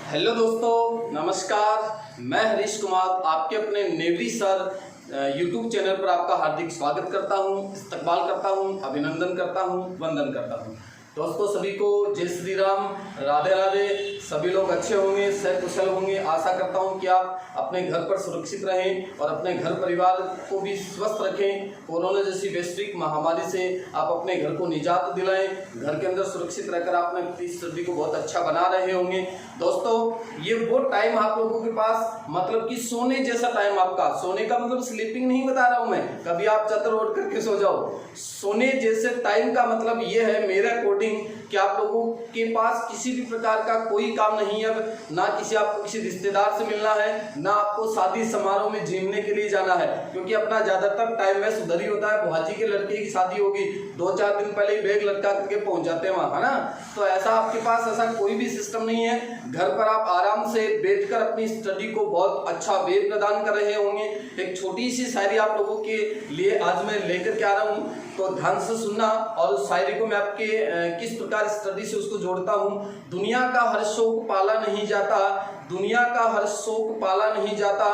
Hello दोस्तों, नमस्कार। मैं हरीश कुमार आपके अपने नेवरी सर यूट्यूब चैनल पर आपका हार्दिक स्वागत करता हूं, इस्तकबाल करता हूं, अभिनंदन करता हूं, वंदन करता हूं। दोस्तों सभी को जय श्री राम, राधे राधे। सभी लोग अच्छे होंगे, सकुशल होंगे। आशा करता हूं कि आप अपने घर पर सुरक्षित रहें और अपने घर परिवार को भी स्वस्थ रखें। कोरोना जैसी वैश्विक महामारी से आप अपने घर को निजात दिलाएं। घर के अंदर सुरक्षित रहकर आप अपने सभी को बहुत अच्छा बना रहे होंगे। दोस्तों ये वो टाइम आप लोगों के पास मतलब कि सोने जैसा टाइम, आपका सोने का मतलब स्लीपिंग नहीं बता रहा हूं मैं, कभी आप चतर ओढ़ करके सो जाओ। सोने जैसे टाइम का मतलब ये है मेरे अकॉर्डिंग कि आप लोगों के पास किसी भी प्रकार का कोई काम नहीं है। अब ना आपको किसी रिश्तेदार से मिलना है, ना आपको शादी समारोह में झूमने के लिए जाना है, क्योंकि अपना ज्यादातर टाइम वेस्ट उधर ही होता है। बुआजी के लड़के की शादी होगी, 2-4 दिन पहले ही बैग लटका करके पहुंच जाते हैं वहां, है ना। तो ऐसा आपके पास ऐसा कोई भी सिस्टम नहीं है। घर पर आप आराम से बैठकर अपनी स्टडी को बहुत अच्छा वे प्रदान कर रहे होंगे। एक छोटी सी शायरी आप लोगों के लिए आज मैं लेकर के आ रहा हूँ, तो ध्यान से सुनना। और उस शायरी को मैं आपके किस प्रकार स्टडी से उसको जोड़ता हूँ। दुनिया का हर शौक पाला नहीं जाता, दुनिया का हर शौक पाला नहीं जाता,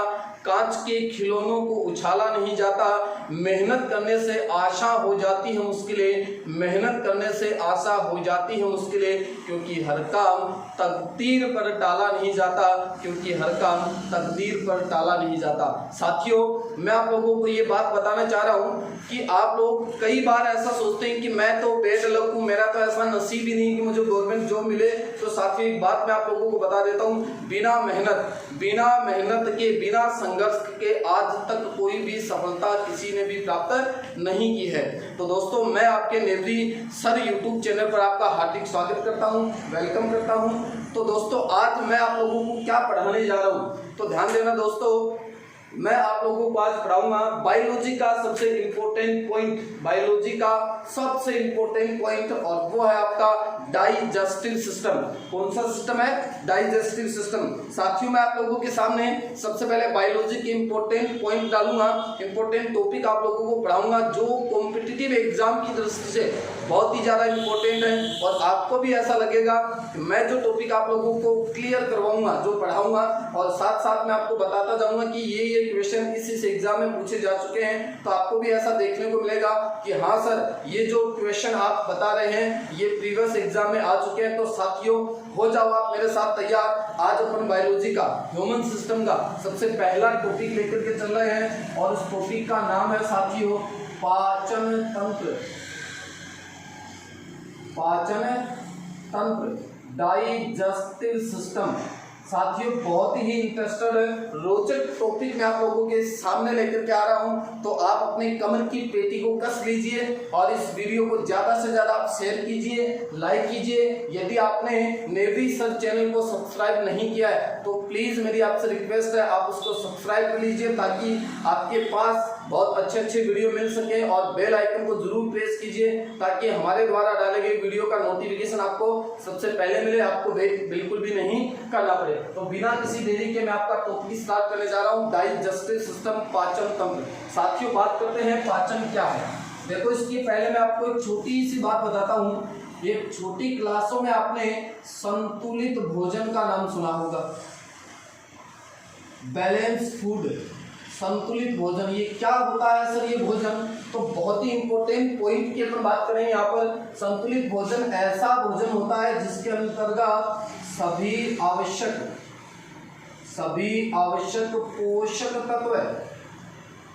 कांच के खिलौनों को उछाला नहीं जाता, मेहनत करने से आशा हो जाती है मुश्किलें, मेहनत करने से आशा हो जाती है मुश्किलें, क्योंकि हर काम तकदीर पर टाला नहीं जाता, क्योंकि हर काम तकदीर पर टाला नहीं जाता। साथियों मैं आप लोगों को ये बात बताना चाह रहा हूँ कि आप लोग कई बार ऐसा सोचते हैं कि मैं तो बेड लक हूँ, मेरा तो ऐसा नसीब ही नहीं कि मुझे गवर्नमेंट जॉब मिले। तो साथियों एक बात मैं आप लोगों को बता देता हूँ, बिना मेहनत के, बिना संघर्ष के आज तक कोई भी सफलता किसी ने भी प्राप्त नहीं की है। तो दोस्तों मैं आपके नेवरी सर यूट्यूब चैनल पर आपका हार्दिक स्वागत करता हूं, वेलकम करता हूं। तो दोस्तों आज मैं आप लोगों को क्या पढ़ाने जा रहा हूं, तो ध्यान देना दोस्तों। मैं आप लोगों को आज पढ़ाऊंगा बायोलॉजी का सबसे इंपॉर्टेंट पॉइंट, बायोलॉजी का सबसे इंपॉर्टेंट पॉइंट, और वो है आपका डाइजेस्टिव सिस्टम। कौन सा सिस्टम है? Digestive system. साथियों मैं आप लोगों के सामने सबसे पहले बायोलॉजी के इंपॉर्टेंट पॉइंट डालूंगा, इंपॉर्टेंट टॉपिक आप लोगों को पढ़ाऊंगा जो कॉम्पिटिटिव एग्जाम की दृष्टि से बहुत ही ज्यादा इंपॉर्टेंट है। और आपको भी ऐसा लगेगा कि मैं जो टॉपिक आप लोगों को क्लियर करवाऊंगा, जो पढ़ाऊंगा, और साथ साथ मैं आपको बताता जाऊंगा कि ये क्वेश्चन इस एग्जाम में पूछे जा चुके हैं, तो आपको भी ऐसा देखने को मिलेगा कि हाँ सर ये जो क्वेश्चन आप बता रहे हैं ये प्रीवियस एग्जाम में आ चुके हैं। तो साथियों हो जाओ आप मेरे साथ तैयार। आज अपन बायोलॉजी का, ह्यूमन सिस्टम का सबसे पहला टॉपिक लेकर के चल रहे हैं, और उस टॉपिक का नाम है साथियों पाचन तंत्र। पाचन तंत्र, डाइजेस्टिव सिस्टम। साथियों बहुत ही इंटरेस्टेड रोचक टॉपिक मैं आप लोगों के सामने लेकर के आ रहा हूं, तो आप अपने कमर की पेटी को कस लीजिए और इस वीडियो को ज्यादा से ज्यादा आप शेयर कीजिए, लाइक कीजिए। यदि आपने नेवरी सर चैनल को सब्सक्राइब नहीं किया है तो प्लीज मेरी आपसे रिक्वेस्ट है आप उसको सब्सक्राइब कर लीजिए, ताकि आपके पास बहुत अच्छे वीडियो मिल सके। और बेल आइकन को जरूर प्रेस कीजिए ताकि हमारे द्वारा डाले गए वीडियो का नोटिफिकेशन आपको सबसे पहले मिले, आपको वेट बिल्कुल भी नहीं करना पड़े। तो बिना किसी देरी के मैं आपका टॉपिक स्टार्ट करने जा रहा हूं, डाइजेस्टिव सिस्टम, पाचन तंत्र। साथियों बात करते हैं पाचन क्या है। देखो इसके पहले मैं आपको एक छोटी सी बात बताता हूं। एक छोटी क्लासों में आपने संतुलित भोजन का नाम सुना होगा, बैलेंस फूड, संतुलित भोजन। ये क्या होता है सर ये भोजन? तो बहुत ही इंपॉर्टेंट पॉइंट की अपन बात करें यहाँ पर। संतुलित भोजन ऐसा भोजन होता है जिसके अंतर्गत सभी आवश्यक पोषक तत्व है,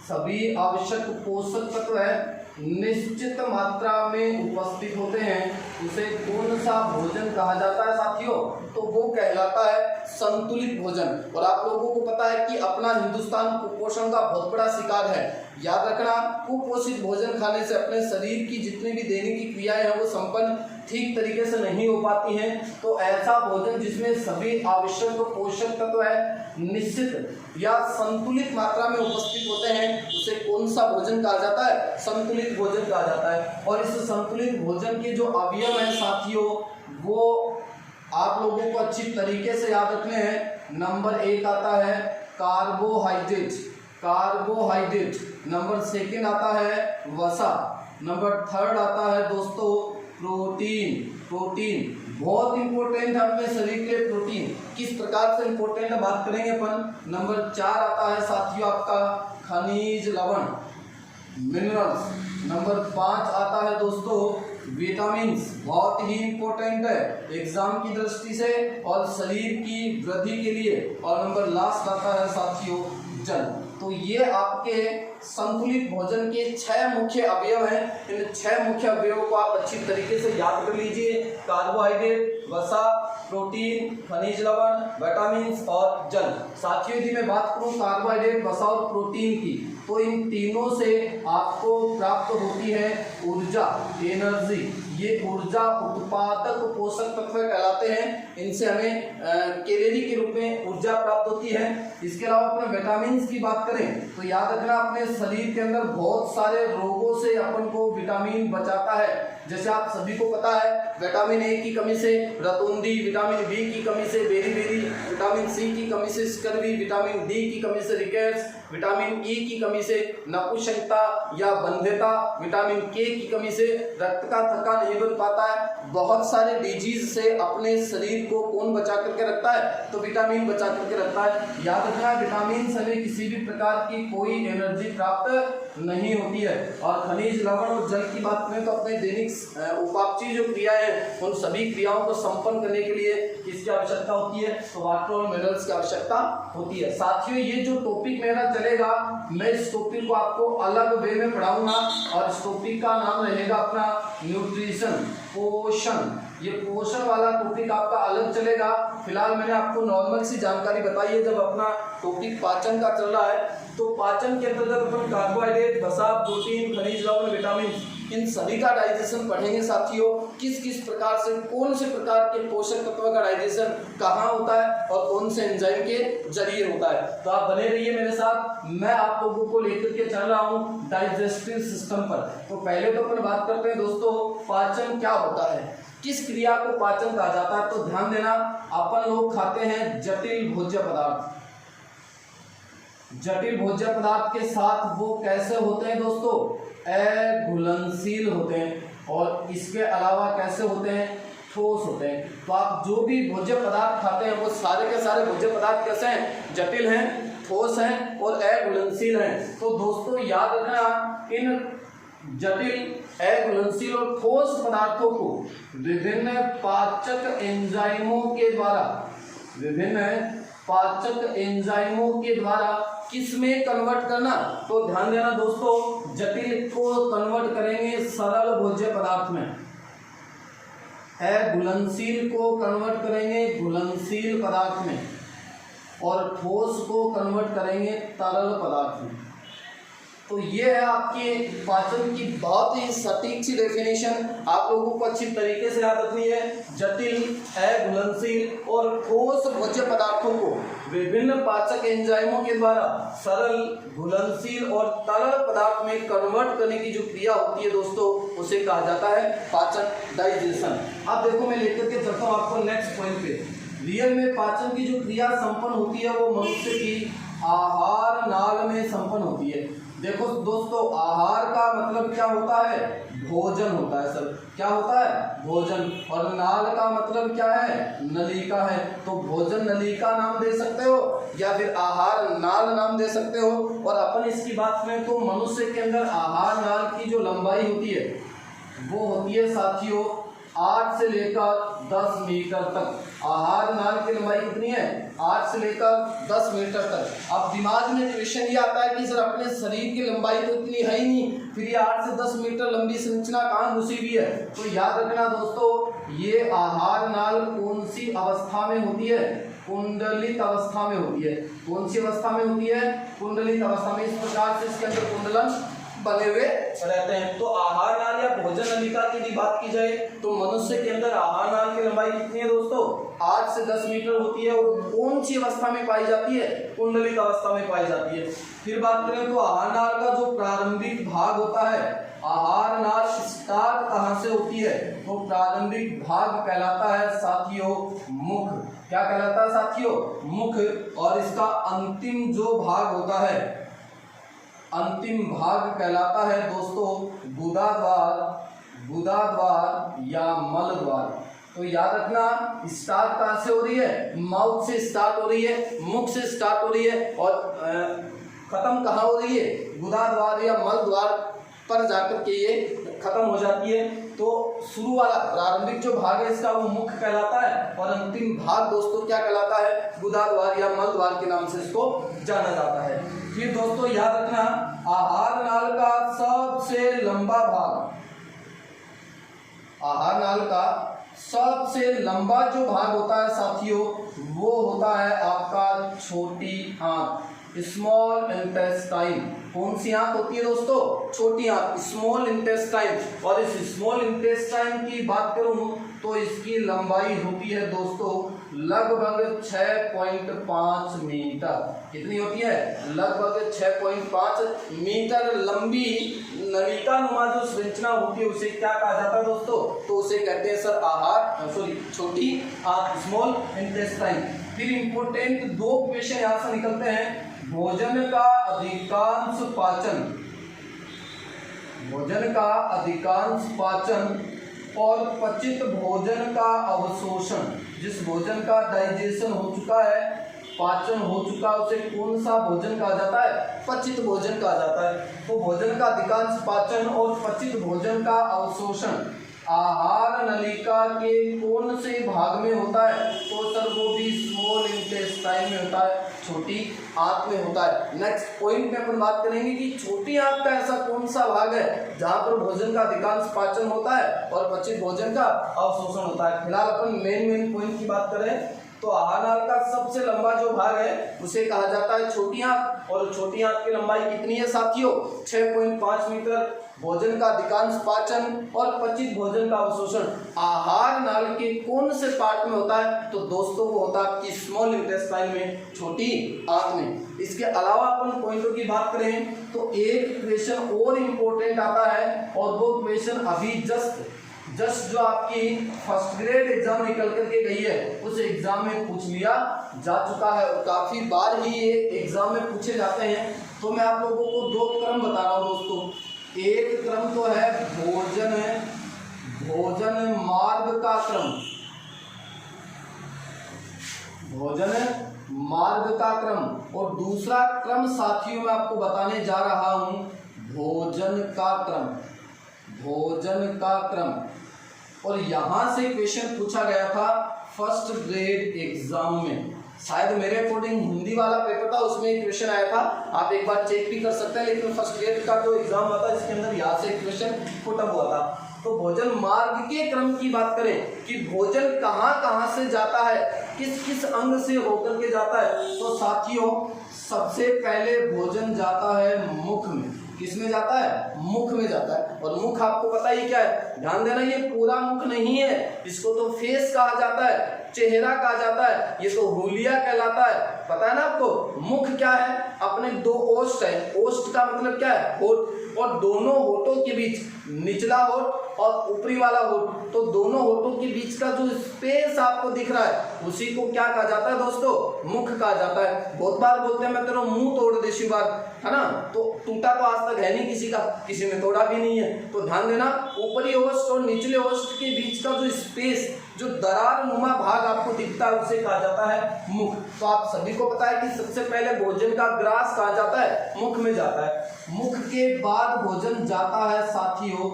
सभी आवश्यक पोषक तत्व है निश्चित मात्रा में उपस्थित होते हैं। उसे कौन सा भोजन कहा जाता है साथियों? तो वो कहलाता है संतुलित भोजन। और आप लोगों को पता है कि अपना हिंदुस्तान कुपोषण का बहुत बड़ा शिकार है। याद रखना, कुपोषित भोजन खाने से अपने शरीर की जितनी भी दैनिक क्रियाएं हैं वो संपन्न ठीक तरीके से नहीं हो पाती हैं। तो ऐसा भोजन जिसमें सभी आवश्यक पोषक तत्व है निश्चित या संतुलित मात्रा में उपस्थित होते हैं, उसे कौन सा भोजन कहा जाता है? संतुलित भोजन कहा जाता है। और इस संतुलित भोजन के जो अवयव हैं साथियों वो आप लोगों को अच्छी तरीके से याद रखने हैं। नंबर 1 आता है कार्बोहाइड्रेट, कार्बोहाइड्रेट। नंबर 2 आता है वसा। नंबर 3 आता है दोस्तों प्रोटीन, प्रोटीन बहुत इंपॉर्टेंट है अपने शरीर के लिए प्रोटीन। किस प्रकार से इंपॉर्टेंट है बात करेंगे अपन। नंबर 4 आता है साथियों आपका खनिज लवण मिनरल्स। नंबर 5 आता है दोस्तों विटामिन्स, बहुत ही इंपॉर्टेंट है एग्जाम की दृष्टि से और शरीर की वृद्धि के लिए। और नंबर लास्ट आता है साथियों जल। तो ये आपके संतुलित भोजन के 6 मुख्य अवयव हैं। इन 6 मुख्य अवयवों को आप अच्छी तरीके से याद कर लीजिए। कार्बोहाइड्रेट, वसा, प्रोटीन, खनिज लवण, विटामिन्स और जल। साथियों यदि मैं बात करूं कार्बोहाइड्रेट, वसा और प्रोटीन की, तो इन तीनों से आपको प्राप्त होती है ऊर्जा, एनर्जी। ये ऊर्जा उत्पादक पोषक तत्व कहलाते हैं। इनसे हमें कैलोरी के रूप में ऊर्जा प्राप्त होती है। इसके अलावा अपने विटामिन की बात करें तो याद रखना अपने शरीर के अंदर बहुत सारे रोगों से अपन को विटामिन बचाता है। जैसे आप सभी को पता है विटामिन ए की कमी से रतौंधी, विटामिन बी की कमी से बेरी, विटामिन सी की कमी से स्कर्वी, विटामिन डी की कमी से रिकेट्स, विटामिन ई की कमी से नपुंसकता या बंध्यता, विटामिन के की कमी से रक्त का थक्का नहीं बन पाता है। बहुत सारे डिजीज से अपने शरीर को कौन बचा करके रखता है, तो विटामिन बचा करके रखता है। याद रखना विटामिन से हमें किसी भी प्रकार की कोई एनर्जी प्राप्त नहीं होती है। और खनिज लवण और जल की बात करें तो अपने दैनिक उपापचय जो क्रियाएं हैं उन सभी क्रियाओं को संपन्न करने के लिए किसकी आवश्यकता होती है, तो वाटर और मिनरल्स की आवश्यकता होती है। साथियों ये जो टॉपिक मेरा चलेगा मैं इस टॉपिक को आपको अलग वे में पढ़ाऊंगा और इस टॉपिक का नाम रहेगा अपना न्यूट्रिशन, पोषण। ये पोषण वाला टॉपिक आपका अलग चलेगा। फिलहाल मैंने आपको नॉर्मल सी जानकारी बताई है। जब अपना टॉपिक पाचन का चल रहा है तो पाचन के अंतर्गत अपन कार्बोहाइड्रेट, वसा, प्रोटीन, खनिज लवण, विटामिन इन सभी का डाइजेशन पढ़ेंगे साथियों। किस किस प्रकार से कौन से प्रकार के पोषक तत्व का डाइजेशन कहाँ होता है और कौन से एंजाइम के जरिए होता है। तो आप बने रहिए मेरे साथ, मैं आप लोगों को लेकर के चल रहा हूँ डाइजेस्टिव सिस्टम पर। तो पहले तो अपन बात करते हैं दोस्तों पाचन क्या होता है, किस क्रिया को पाचन कहा जाता है। तो ध्यान देना अपन लोग खाते हैं जटिल भोज्य पदार्थ। जटिल भोज्य पदार्थ के साथ वो कैसे होते हैं दोस्तों, अघुलनशील होते हैं। और इसके अलावा कैसे होते हैं, ठोस होते हैं। तो आप जो भी भोज्य पदार्थ खाते हैं वो सारे के सारे भोज्य पदार्थ कैसे हैं, जटिल हैं, ठोस हैं और अघुलनशील हैं। तो दोस्तों याद रखना इन जटिल, अघुलनशील और ठोस पदार्थों को विभिन्न पाचक एंजाइमों के द्वारा किस में कन्वर्ट करना, तो ध्यान देना दोस्तों जटिल को कन्वर्ट करेंगे सरल भोज्य पदार्थ में, घुलनशील को कन्वर्ट करेंगे घुलनशील पदार्थ में और ठोस को कन्वर्ट करेंगे तरल पदार्थ में। तो ये है आपके पाचन की बहुत ही सटीक सी डेफिनेशन, आप लोगों को अच्छी तरीके से याद रखनी है। जटिल, अघुलनशील और ठोस भोज्य पदार्थों को विभिन्न पाचक एंजाइमों के द्वारा सरल, घुलनशील और तरल पदार्थ में कन्वर्ट करने की जो क्रिया होती है दोस्तों उसे कहा जाता है पाचन, डाइजेशन। अब देखो मैं लेकर के चलता हूँ आपको नेक्स्ट पॉइंट पे। रियल में पाचन की जो क्रिया संपन्न होती है वो मनुष्य की आहार नाल में संपन्न होती है। देखो दोस्तों आहार का मतलब क्या होता है, भोजन होता है सर। क्या होता है, भोजन। और नाल का मतलब क्या है, नलिका है। तो भोजन नलिका नाम दे सकते हो या फिर आहार नाल नाम दे सकते हो। और अपन इसकी बात करें तो मनुष्य के अंदर आहार नाल की जो लंबाई होती है वो होती है साथियों 8 से लेकर 10 मीटर तक। आहार नाल की लंबाई कितनी है, 8 से लेकर 10 मीटर तक। अब दिमाग में क्वेश्चन ये आता है कि सर अपने शरीर की लंबाई तो इतनी है ही नहीं, फिर ये 8 से 10 मीटर लंबी संरचना कहाँ घुसी हुई है। तो याद रखना दोस्तों ये आहार नाल कौन सी अवस्था में होती है, कुंडलित अवस्था में होती है। कौन सी अवस्था में होती है, कुंडलित अवस्था में। इस प्रकार से इसके अंदर कुंडलन बने हुए रहते हैं। तो आहार नाल या भोजन नलिका की यदि बात की जाए तो मनुष्य के अंदर आहार नाल की लंबाई कितनी है दोस्तों, 8 से 10 मीटर होती है। और कौन सी अवस्था में पाई जाती है, कुंडलित अवस्था में पाई जाती है। फिर बात करें तो आहार नाल का जो प्रारंभिक भाग होता है, आहार नाल स्टार्ट कहाँ से होती है, तो प्रारंभिक भाग कहलाता है साथियों मुख। क्या कहलाता है साथियों, मुख। और इसका अंतिम जो भाग होता है, अंतिम भाग कहलाता है दोस्तों गुदा द्वार या मल द्वार। तो याद रखना, स्टार्ट कहाँ से हो रही है? माउथ से स्टार्ट हो रही है, मुख से स्टार्ट हो रही है, और खत्म कहाँ हो रही है? गुदा द्वार या मल द्वार पर जाकर के ये खत्म हो जाती है। तो शुरू वाला प्रारंभिक जो भाग है इसका वो मुख कहलाता है, और अंतिम भाग दोस्तों क्या कहलाता है? गुदा द्वार या मल द्वार के नाम से इसको जाना जाता है। फिर दोस्तों याद रखना, आहार नाल का सबसे लंबा भाग, आहार नाल का सबसे लंबा जो भाग होता है साथियों, वो होता है आपका छोटी आंत, स्मॉल इंटेस्टाइन। कौन सी आंत होती है दोस्तों? छोटी आंत, स्मॉल इंटेस्टाइन। और इस स्मॉल इंटेस्टाइन की बात करूं तो इसकी लंबाई होती है दोस्तों लगभग 6.5 मीटर। कितनी होती है? लगभग 6.5 मीटर लंबी नलिका नुमा जो संरचना होती है उसे क्या कहा जाता है दोस्तों? तो उसे कहते हैं सर आहार, छोटी आंत, स्मॉल इंटेस्टाइन। फिर इंपोर्टेंट दो क्वेश्चन यहाँ से निकलते हैं। भोजन का अधिकांश पाचन, भोजन का अधिकांश पाचन और पचित भोजन का अवशोषण, जिस भोजन का डाइजेशन हो चुका है, पाचन हो चुका, उसे कौन सा भोजन कहा जाता है? पचित भोजन कहा जाता है। तो भोजन का अधिकांश पाचन और पचित भोजन का अवशोषण आहार नलिका के कौन से भाग में होता है? तो सर वो भी स्मॉल इंटेस्टाइन में होता है, छोटी आंत में होता है। नेक्स्ट पॉइंट में अपन बात करेंगे कि छोटी आंत का ऐसा कौन सा भाग है जहां पर भोजन का अधिकांश पाचन होता है और पचित भोजन का अवशोषण होता है। फिलहाल अपन मेन पॉइंट की बात करें तो आहार नाल का सबसे लंबा जो भाग है उसे कहा जाता है छोटी आंत, और छोटी आंत की लंबाई कितनी है साथियों? 6.5 मीटर। भोजन का अधिकांश पाचन और पचित भोजन का अवशोषण आहार नाल के कौन से पार्ट में होता है? तो दोस्तों वो होता है आपकी स्मॉल इंटेस्टाइन में, छोटी आंत में। इसके अलावा अपन पॉइंटों की बात करें तो एक क्वेश्चन और इम्पोर्टेंट आता है, और वो क्वेश्चन अभी जस्ट जो आपकी फर्स्ट ग्रेड एग्जाम निकल करके गई है उस एग्जाम में पूछ लिया जा चुका है, और काफी बार ही ये एग्जाम में पूछे जाते हैं। तो मैं आप लोगों को दो क्रम बता रहा हूँ दोस्तों। एक क्रम तो है भोजन मार्ग का क्रम, भोजन मार्ग का क्रम, और दूसरा क्रम साथियों मैं आपको बताने जा रहा हूं भोजन का क्रम, भोजन का क्रम। और यहां से क्वेश्चन पूछा गया था फर्स्ट ग्रेड एग्जाम में, शायद मेरे अकॉर्डिंग हिंदी वाला पेपर था उसमें एक क्वेश्चन आया था, आप एक बार चेक भी कर सकते हैं। लेकिन फर्स्ट ग्रेड का जो एग्जाम हुआ था इसके अंदर यहाँ से क्वेश्चन पुट अप हुआ था। तो भोजन मार्ग के क्रम की बात करें कि भोजन कहाँ से जाता है, किस किस अंग से होकर के जाता है, तो साथियों सबसे पहले भोजन जाता है मुख में। किस में जाता है? मुख में जाता है। और मुख आपको पता ही क्या है, ध्यान देना, ये पूरा मुख नहीं है, इसको तो फेस कहा जाता है, चेहरा कहा जाता है, ये तो हुलिया कहलाता है। पता है ना आपको? मुख क्या है? अपने दो ओष्ठ है, ओष्ठ का मतलब क्या है? होठ, और दोनों होठों के बीच, निचला होठ और ऊपरी वाला होठ, तो दोनों होठों के बीच का जो स्पेस आपको दिख रहा है उसी को क्या कहा जाता है दोस्तों? मुख कहा जाता है। बहुत बार बोलते हैं मैं तेरा मुंह तोड़ दे शिवार, है ना, तो टूटा तो आज तक है नहीं किसी का, किसी ने तोड़ा भी नहीं है। तो ध्यान देना, ऊपरी ओष्ठ और निचले ओष्ठ के बीच का जो स्पेस, जो दरार नुमा भाग आपको दिखता है उसे कहा जाता है मुख। तो आप सभी को पता है कि सबसे पहले भोजन का ग्रास कहा जाता है? मुख में जाता है। मुख के बाद भोजन जाता है साथियों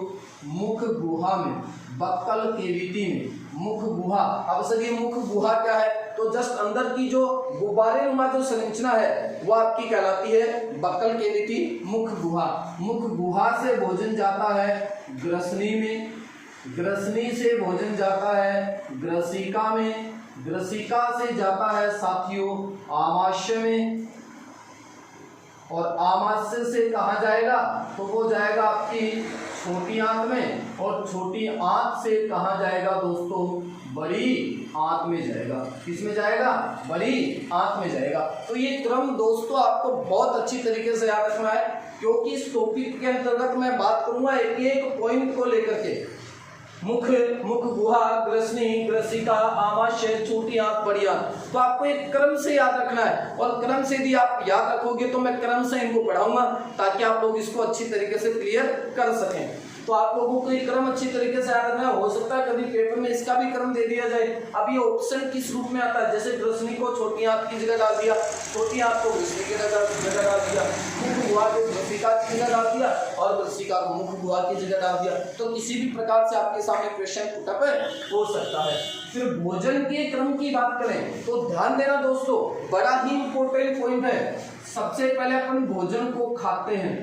मुख गुहा में, बक्कल केविटी में, मुख गुहा। अब सर ये मुख गुहा क्या है? तो जस्ट अंदर की जो गुब्बारे नुमा जो संरचना है वो आपकी कहलाती है बक्कल केविटी, मुख गुहा। मुख गुहा से भोजन जाता है ग्रसनी में, ग्रसनी से भोजन जाता है ग्रसिका में, ग्रसिका से जाता है साथियों आमाशय में, और आमाशय से कहाँ जाएगा? तो वो जाएगा आपकी छोटी आंत में, और छोटी आंत से कहाँ जाएगा दोस्तों? बड़ी आंत में जाएगा। किस में जाएगा? बड़ी आंत में जाएगा। तो ये क्रम दोस्तों आपको बहुत अच्छी तरीके से याद रखना है, क्योंकि इस टॉपिक के अंतर्गत मैं बात करूंगा एक एक पॉइंट को लेकर के। मुख, मुख गुहा, ग्रसनी, ग्रसिका, आमाशय, छोटी आंत, बड़ी आंत। तो आपको एक क्रम से याद रखना है, और क्रम से यदि आप याद रखोगे तो मैं क्रम से इनको पढ़ाऊंगा ताकि आप लोग इसको अच्छी तरीके से क्लियर कर सकें। तो आप लोगों को ये क्रम अच्छी तरीके से याद रखना। हो सकता है कभी पेपर में इसका भी क्रम दे दिया जाए। अब ये ऑप्शन किस रूप में आता है, जैसे ग्रसनी को छोटी आंत की जगह डाल दिया, छोटी आंत को ग्रसनी की जगह डाल दिया, मुख गुहा को ग्रसिका की जगह डाल दिया और ग्रसिका को मुख गुहा की जगह डाल दिया। तो किसी भी प्रकार से आपके सामने क्वेश्चन पुटअप हो सकता है। फिर भोजन के क्रम की बात करें तो ध्यान देना दोस्तों, बड़ा ही इंपॉर्टेंट पॉइंट है। सबसे पहले अपन भोजन को खाते हैं,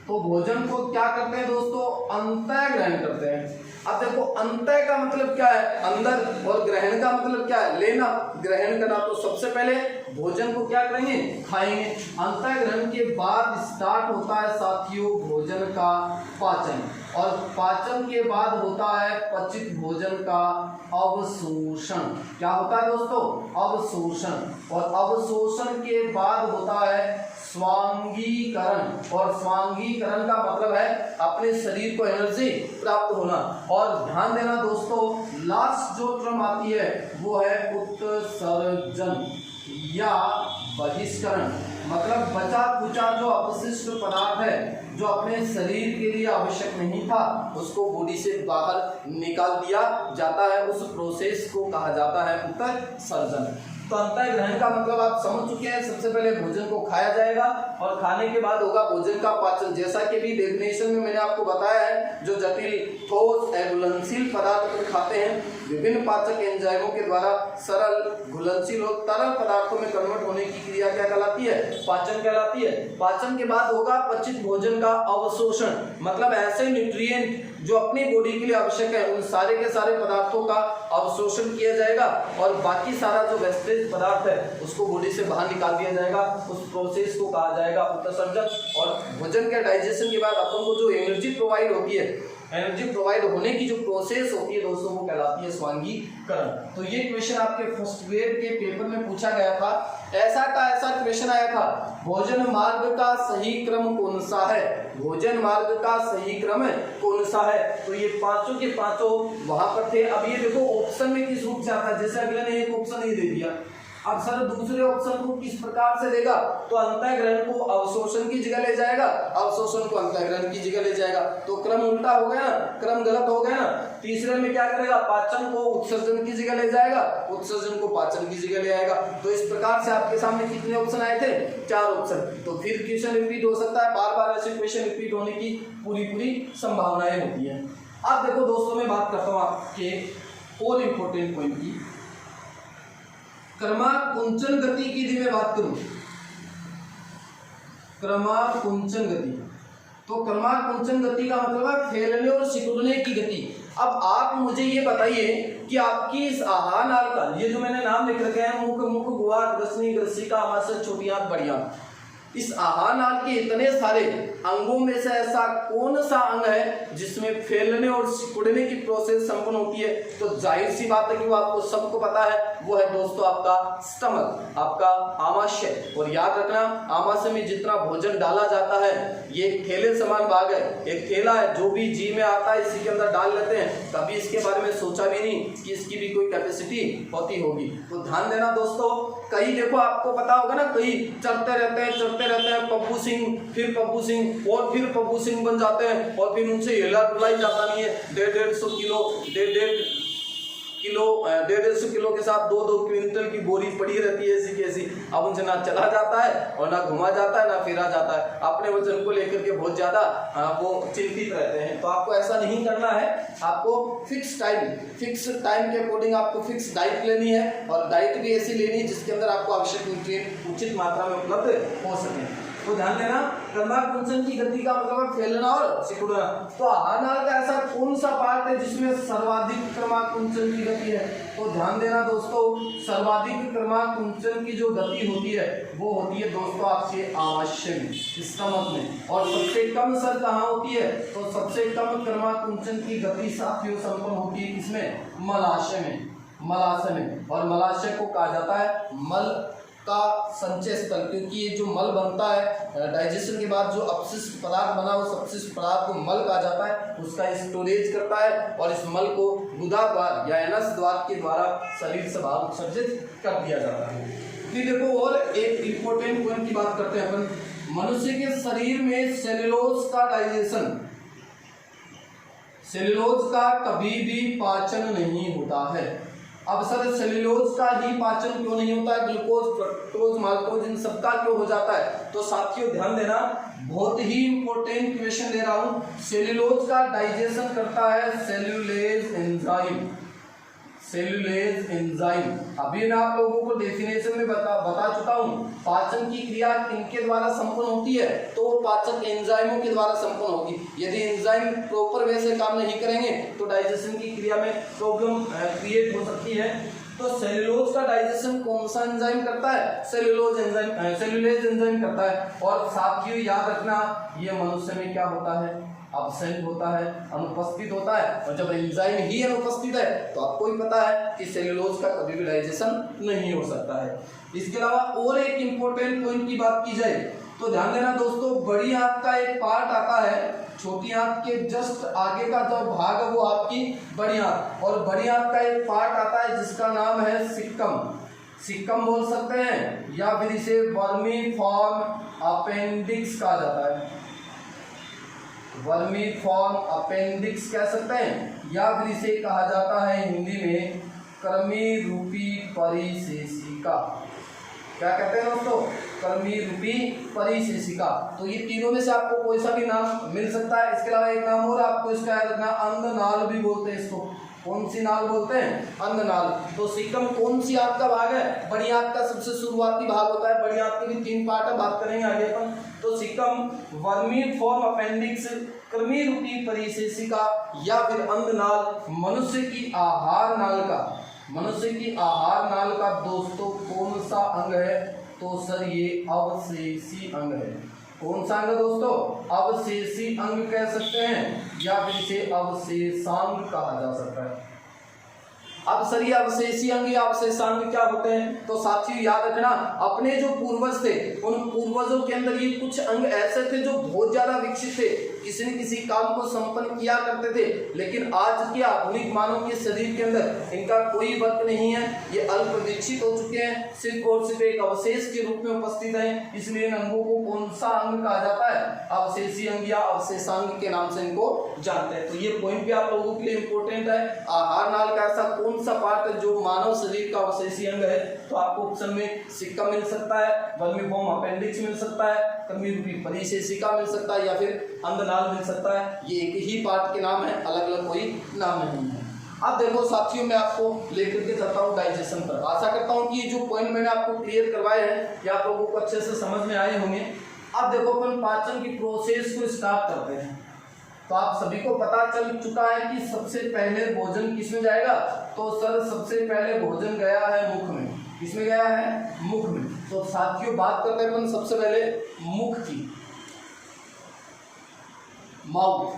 तो भोजन को क्या करते हैं दोस्तों, अंतः ग्रहण करते हैं। अब देखो अंतः का मतलब क्या है, अंदर, और ग्रहण का मतलब क्या है, लेना, ग्रहण करना। तो सबसे पहले भोजन को क्या करेंगे, खाएंगे। अंतः ग्रहण के बाद स्टार्ट होता है साथियों भोजन का पाचन, और पाचन के बाद होता है पचित भोजन का अवशोषण। क्या होता है दोस्तों, अवशोषण। और अवशोषण के बाद होता है स्वांगीकरण, और स्वांगीकरण का मतलब है अपने शरीर को एनर्जी प्राप्त होना। और ध्यान देना दोस्तों, लास्ट जो टर्म आती है वो है उत्सर्जन या बहिष्करण। मतलब बचा कुचा जो अपशिष्ट पदार्थ है जो अपने शरीर के लिए आवश्यक नहीं था, उसको बॉडी से बाहर निकाल दिया जाता है। उस प्रोसेस को कहा जाता है उत्सर्जन। तो अंतः ग्रहण का मतलब आप समझ चुके हैं। सबसे पहले भोजन को खाया जाएगा और खाने के बाद होगा भोजन का पाचन। जैसा कि भी डेफिनेशन में मैंने आपको बताया है, जो जटिल ठोस घुलनशील पदार्थ खाते हैं, विभिन्न पाचक एंजाइमों के द्वारा सरल घुलनशील और तरल पदार्थों में कन्वर्ट होने की क्रिया क्या कहलाती है, पाचन कहलाती है। पाचन के बाद होगा पचित भोजन का अवशोषण। मतलब ऐसे न्यूट्रिएंट जो अपनी बॉडी के लिए आवश्यक है, उन सारे के सारे पदार्थों का अवशोषण किया जाएगा और बाकी सारा जो वेस्टेज पदार्थ है उसको बॉडी से बाहर निकाल दिया जाएगा। उस प्रोसेस को कहा जाएगा उत्सर्जन। और भोजन के डाइजेशन के बाद अपन को जो एनर्जी प्रोवाइड होती है, एनर्जी प्रोवाइड होने की जो प्रोसेस होती है दोस्तों, वो कहलाती है स्वांगीकरण। तो ये क्वेश्चन आपके फर्स्ट ग्रेड के पेपर में पूछा गया था। ऐसा का ऐसा क्वेश्चन आया था, भोजन मार्ग का सही क्रम कौन सा है, भोजन मार्ग का सही क्रम कौन सा है। तो ये पांचों के पांचों वहां पर थे। अब ये देखो ऑप्शन में किस रूप से आता है, जैसे अगले ने एक ऑप्शन ये दे दिया, अब सर दूसरे ऑप्शन को किस प्रकार से देगा, तो अंतः ग्रहण को अवशोषण की जगह ले जाएगा, अवशोषण को अंतः ग्रहण की जगह ले जाएगा। तो क्रम उल्टा हो गया ना, क्रम गलत हो गया ना। तीसरे में क्या करेगा, पाचन को उत्सर्जन की जगह ले जाएगा, उत्सर्जन को पाचन की जगह ले आएगा। तो इस प्रकार से आपके सामने कितने ऑप्शन आए थे, 4 ऑप्शन। तो फिर क्वेश्चन रिपीट हो सकता है, बार बार ऐसे क्वेश्चन रिपीट होने की पूरी संभावनाएं होती है। अब देखो दोस्तों, मैं बात करता हूँ आपके और इम्पोर्टेंट पॉइंट की, क्रमाकुंचन गति की यदि मैं बात करूं, क्रमाकुंचन गति, तो क्रमाकुंचन गति का मतलब है फैलने और सिकुड़ने की गति। अब आप मुझे ये बताइए कि आपकी इस आहार नाल का, ये जो मैंने नाम लिख रखे हैं, मुख गुहा ग्रसनी ग्रसिका आमाशय छोटी आंत बड़ी आंत, इस आहार नाल के इतने सारे अंगों में से ऐसा कौन सा अंग है जिसमें फैलने और सिकुड़ने की प्रोसेस संपन्न होती है। तो जाहिर सी बात है कि वो आपको सबको पता है, वो है दोस्तों आपका स्टमक, आपका आमाशय। और याद रखना, आमाशय में जितना भोजन डाला जाता है ये एक थैले समान भाग है, एक थैला है, जो भी जी में आता है इसी के अंदर डाल लेते हैं। कभी इसके बारे में सोचा भी नहीं कि इसकी भी कोई कैपेसिटी होती होगी। तो ध्यान देना दोस्तों, कई देखो आपको पता होगा ना, कई चलते रहते हैं पप्पू सिंह, फिर पप्पू सिंह और फिर पप्पू सिंह बन जाते हैं और फिर उनसे हिला डुलाई जाता नहीं है। 150 किलो 150 किलो के साथ 2 क्विंटल की बोरी पड़ी रहती है ऐसी कैसी। अब उनसे ना चला जाता है और ना घुमा जाता है ना फिरा जाता है। अपने वजन को लेकर के बहुत ज्यादा वो चिंतित रहते हैं। तो आपको ऐसा नहीं करना है, आपको फिक्स टाइम के अकॉर्डिंग आपको फिक्स डाइट लेनी है, और डाइट भी ऐसी लेनी है जिसके अंदर आपको आवश्यक न्यूट्रिएंट उचित मात्रा में उपलब्ध हो सके। तो ध्यान देना, क्रमाकुंचन की गति का मतलब है फैलना और सिकुड़ना। तो आहार नाल का ऐसा कौन सा पार्ट है जिसमें सर्वाधिक क्रमाकुंचन की गति है। तो ध्यान देना दोस्तों, सर्वाधिक क्रमाकुंचन की जो गति होती है वो होती है दोस्तों आपके आमाशय में, स्टमक में। और सबसे कम सर कहाँ होती है, तो सबसे कम क्रमाकुंचन की गति साथियों संपन्न होती है किसमें, मलाशय में। और मलाशय को कहा जाता है मल का संचय स्थल, क्योंकि ये जो मल बनता है डाइजेशन के बाद, जो अपशिष्ट पदार्थ बना, उस अपशिष्ट पदार्थ को मल कहा जाता है, उसका स्टोरेज करता है और इस मल को गुदा द्वार या एनस द्वार के द्वारा शरीर से बाहर उत्सर्जित कर दिया जाता है। फिर देखो और एक इम्पोर्टेंट पॉइंट की बात करते हैं अपन, मनुष्य के शरीर में सेलुलोज का डाइजेशन सेल्यूलोज का कभी भी पाचन नहीं होता है। अब सर सेल्यूलोज का ही पाचन क्यों नहीं होता है, ग्लूकोज, फ्रक्टोज, माल्टोज इन सब का क्यों हो जाता है? तो साथियों ध्यान देना, बहुत ही इंपॉर्टेंट क्वेश्चन ले रहा हूं। सेल्यूलोज का डाइजेशन करता है सेल्यूलेज एंजाइम। सेल्यूलेज एंजाइम, अभी मैं आप लोगों को डेफिनेशन में बता चुका हूं। पाचन की क्रिया किनके द्वारा संपन्न होती है? तो पाचक एंजाइमों के द्वारा संपन्न होगी। यदि एंजाइम प्रॉपर वे से काम नहीं करेंगे तो डाइजेशन की क्रिया में प्रॉब्लम क्रिएट हो सकती है। तो सेल्यूलोज का डाइजेशन कौन सा एंजाइम करता है? सेल्यूलेज एंजाइम करता है। और साथियों याद रखना, ये मनुष्य में क्या होता है? अब्सेंट होता है, अनुपस्थित होता है। और जब एंजाइम ही अनुपस्थित है तो आपको ही पता है कि सेल्यूलोज का कभी भी डाइजेशन नहीं हो सकता है। इसके अलावा और एक इंपॉर्टेंट पॉइंट की बात की जाए तो ध्यान देना दोस्तों, बड़ी आंत का एक पार्ट आता है, छोटी आंत के जस्ट आगे का जो भाग है वो आपकी बड़ी आंत, और बड़ी आंत का एक पार्ट आता है जिसका नाम है सिक्कम। सिक्कम बोल सकते हैं या फिर इसे वर्मीफॉर्म अपेंडिक्स कहा जाता है। वर्मीफॉर्म अपेंडिक्स कह सकते हैं या फिर इसे कहा जाता है हिंदी में कृमि रूपी परिशेषिका। क्या कहते हैं दोस्तों? कृमि रूपी परिशेषिका। तो ये तीनों में से आपको कोई सा भी नाम मिल सकता है। इसके अलावा एक नाम और आपको इसका याद रखना, अंधनाल भी बोलते हैं इसको। कौन सी नाल बोलते हैं? अंधनाल। तो सिक्कम कौन सी आंत का भाग है? बड़ी आंत का सबसे शुरुआती भाग होता है। बड़ी आंत के भी 3 पार्ट है, बात करेंगे आगे अपन। तो सिक्कम, वर्मीफॉर्म अपेंडिक्स, कृमि रूपी परिशेषिका या फिर अंधनाल मनुष्य की आहार नाल का, मनुष्य की आहार नाल का दोस्तों कौन सा अंग है? तो सर ये अवशेषी अंग है। कौन सा अंग दोस्तों? अवशेषी अंग कह सकते हैं या फिर इसे अवशेषांग कहा जा सकता है। अब सर ये अवशेषी अंग या अवशेषांग क्या होते हैं? तो साथियों याद रखना, अपने जो पूर्वज थे उन पूर्वजों के अंदर ये कुछ अंग ऐसे थे जो बहुत ज्यादा विकसित थे, किसी न किसी काम को संपन्न किया करते थे। लेकिन आज के आधुनिक मानव के शरीर के अंदर इनका कोई वर्क नहीं है, ये अल्प विकसित हो चुके हैं, सिर्फ और सिर्फ एक अवशेष के रूप में उपस्थित है। इसलिए इन अंगों को कौन सा अंग कहा जाता है? अवशेषी अंग या अवशेषांग के नाम से इनको जानते हैं। तो ये पॉइंट भी आप लोगों के लिए इंपॉर्टेंट है। आहार नाल का ऐसा कौन सा पार्ट है जो मानव शरीर का अवशेषी अंग है? तो आपको ऑप्शन में सिक्कम मिल सकता है, वर्मीफॉर्म अपेंडिक्स मिल सकता है, कृमि रूपी परिशेषिका मिल सकता है या फिर अंधनाल मिल सकता है। ये एक ही पार्ट के नाम है, अलग अलग कोई नाम नहीं है। अब देखो साथियों, मैं आपको लेकर के चलता हूँ डाइजेशन पर। आशा करता हूँ कि ये जो पॉइंट मैंने आपको क्लियर करवाए हैं कि आप लोगों को अच्छे से समझ में आए होंगे। अब देखो अपन पाचन की प्रोसेस को स्टार्ट करते हैं। तो आप सभी को पता चल चुका है कि सबसे पहले भोजन किसमें जाएगा? तो सर सबसे पहले भोजन गया है मुख में। किसमें गया है? मुख में। तो साथियों बात करते हैं अपन सबसे पहले मुख की, माउथ।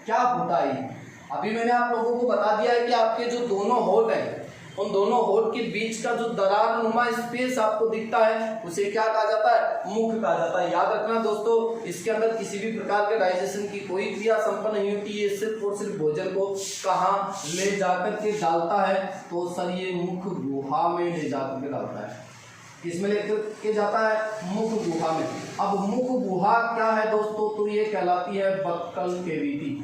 क्या होता है? अभी मैंने आप लोगों को बता दिया है कि आपके जो दोनों होठ हैं उन दोनों होठ के बीच का जो दरार नुमा स्पेस आपको दिखता है उसे क्या कहा जाता है? मुख कहा जाता है। याद रखना दोस्तों, इसके अंदर किसी भी प्रकार के डाइजेशन की कोई क्रिया संपन्न नहीं होती है। सिर्फ और सिर्फ भोजन को कहाँ ले जाकर के डालता है? तो सर ये मुख गुहा में ले जाकर के डालता है। किसमें लेकर के जाता है? मुख गुहा में। अब मुख गुहा क्या है दोस्तों? तो ये कहलाती है बक्कल केविटी।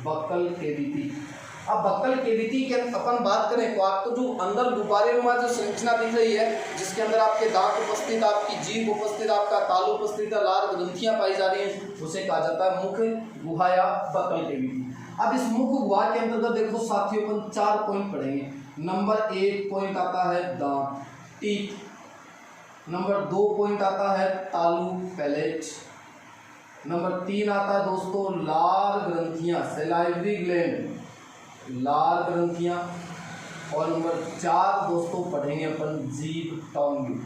Buccal cavity. अब बक्कल केविटी की अपन बात करें तो आपको जो अंदर गुब्बारे नुमा जो संरचना दिख रही है, जिसके अंदर आपके दांत उपस्थित, आपकी जीभ उपस्थित, आपका तालु उपस्थित है, लार ग्रंथियां पाई जा रही हैं, उसे कहा जाता है मुख गुहा या बक्कल केविटी। अब इस मुख गुहा के अंतर्गत देखो साथियों, अपन 4 पॉइंट पढ़ेंगे। नंबर 1 पॉइंट आता है दांत, टीथ। नंबर 2 पॉइंट आता है तालु, पैलेट। नंबर 3 आता है दोस्तों लार ग्रंथियां, सलाइवरी ग्लैंड, लार ग्रंथियां। और नंबर 4 दोस्तों पढ़ेंगे अपन जीभ, टंग।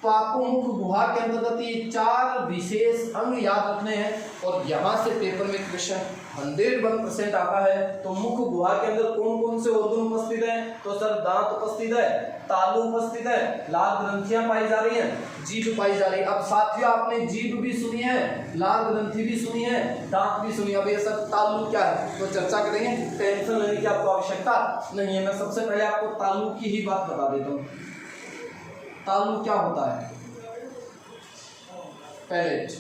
तो आपको मुख गुहा के अंतर्गत ये 4 विशेष अंग याद रखने हैं और यहाँ से पेपर में क्वेश्चन 101% आता है। तो मुख गुहा के अंदर कौन कौन से ऑर्गन उपस्थित हैं? तो सर दांत उपस्थित है, तालु उपस्थित है, लार ग्रंथियां पाई जा रही हैं, जीभ पाई जा रही है। अब साथियों आपने जीभ भी सुनी है, लार ग्रंथि भी सुनी है, दांत भी सुनी है। अब ये सब तालु क्या है तो चर्चा करेंगे, टेंशन लेने की आपको आवश्यकता नहीं है। मैं सबसे पहले आपको तालु की ही बात बता देता हूँ। तालु क्या होता है? पैलेट।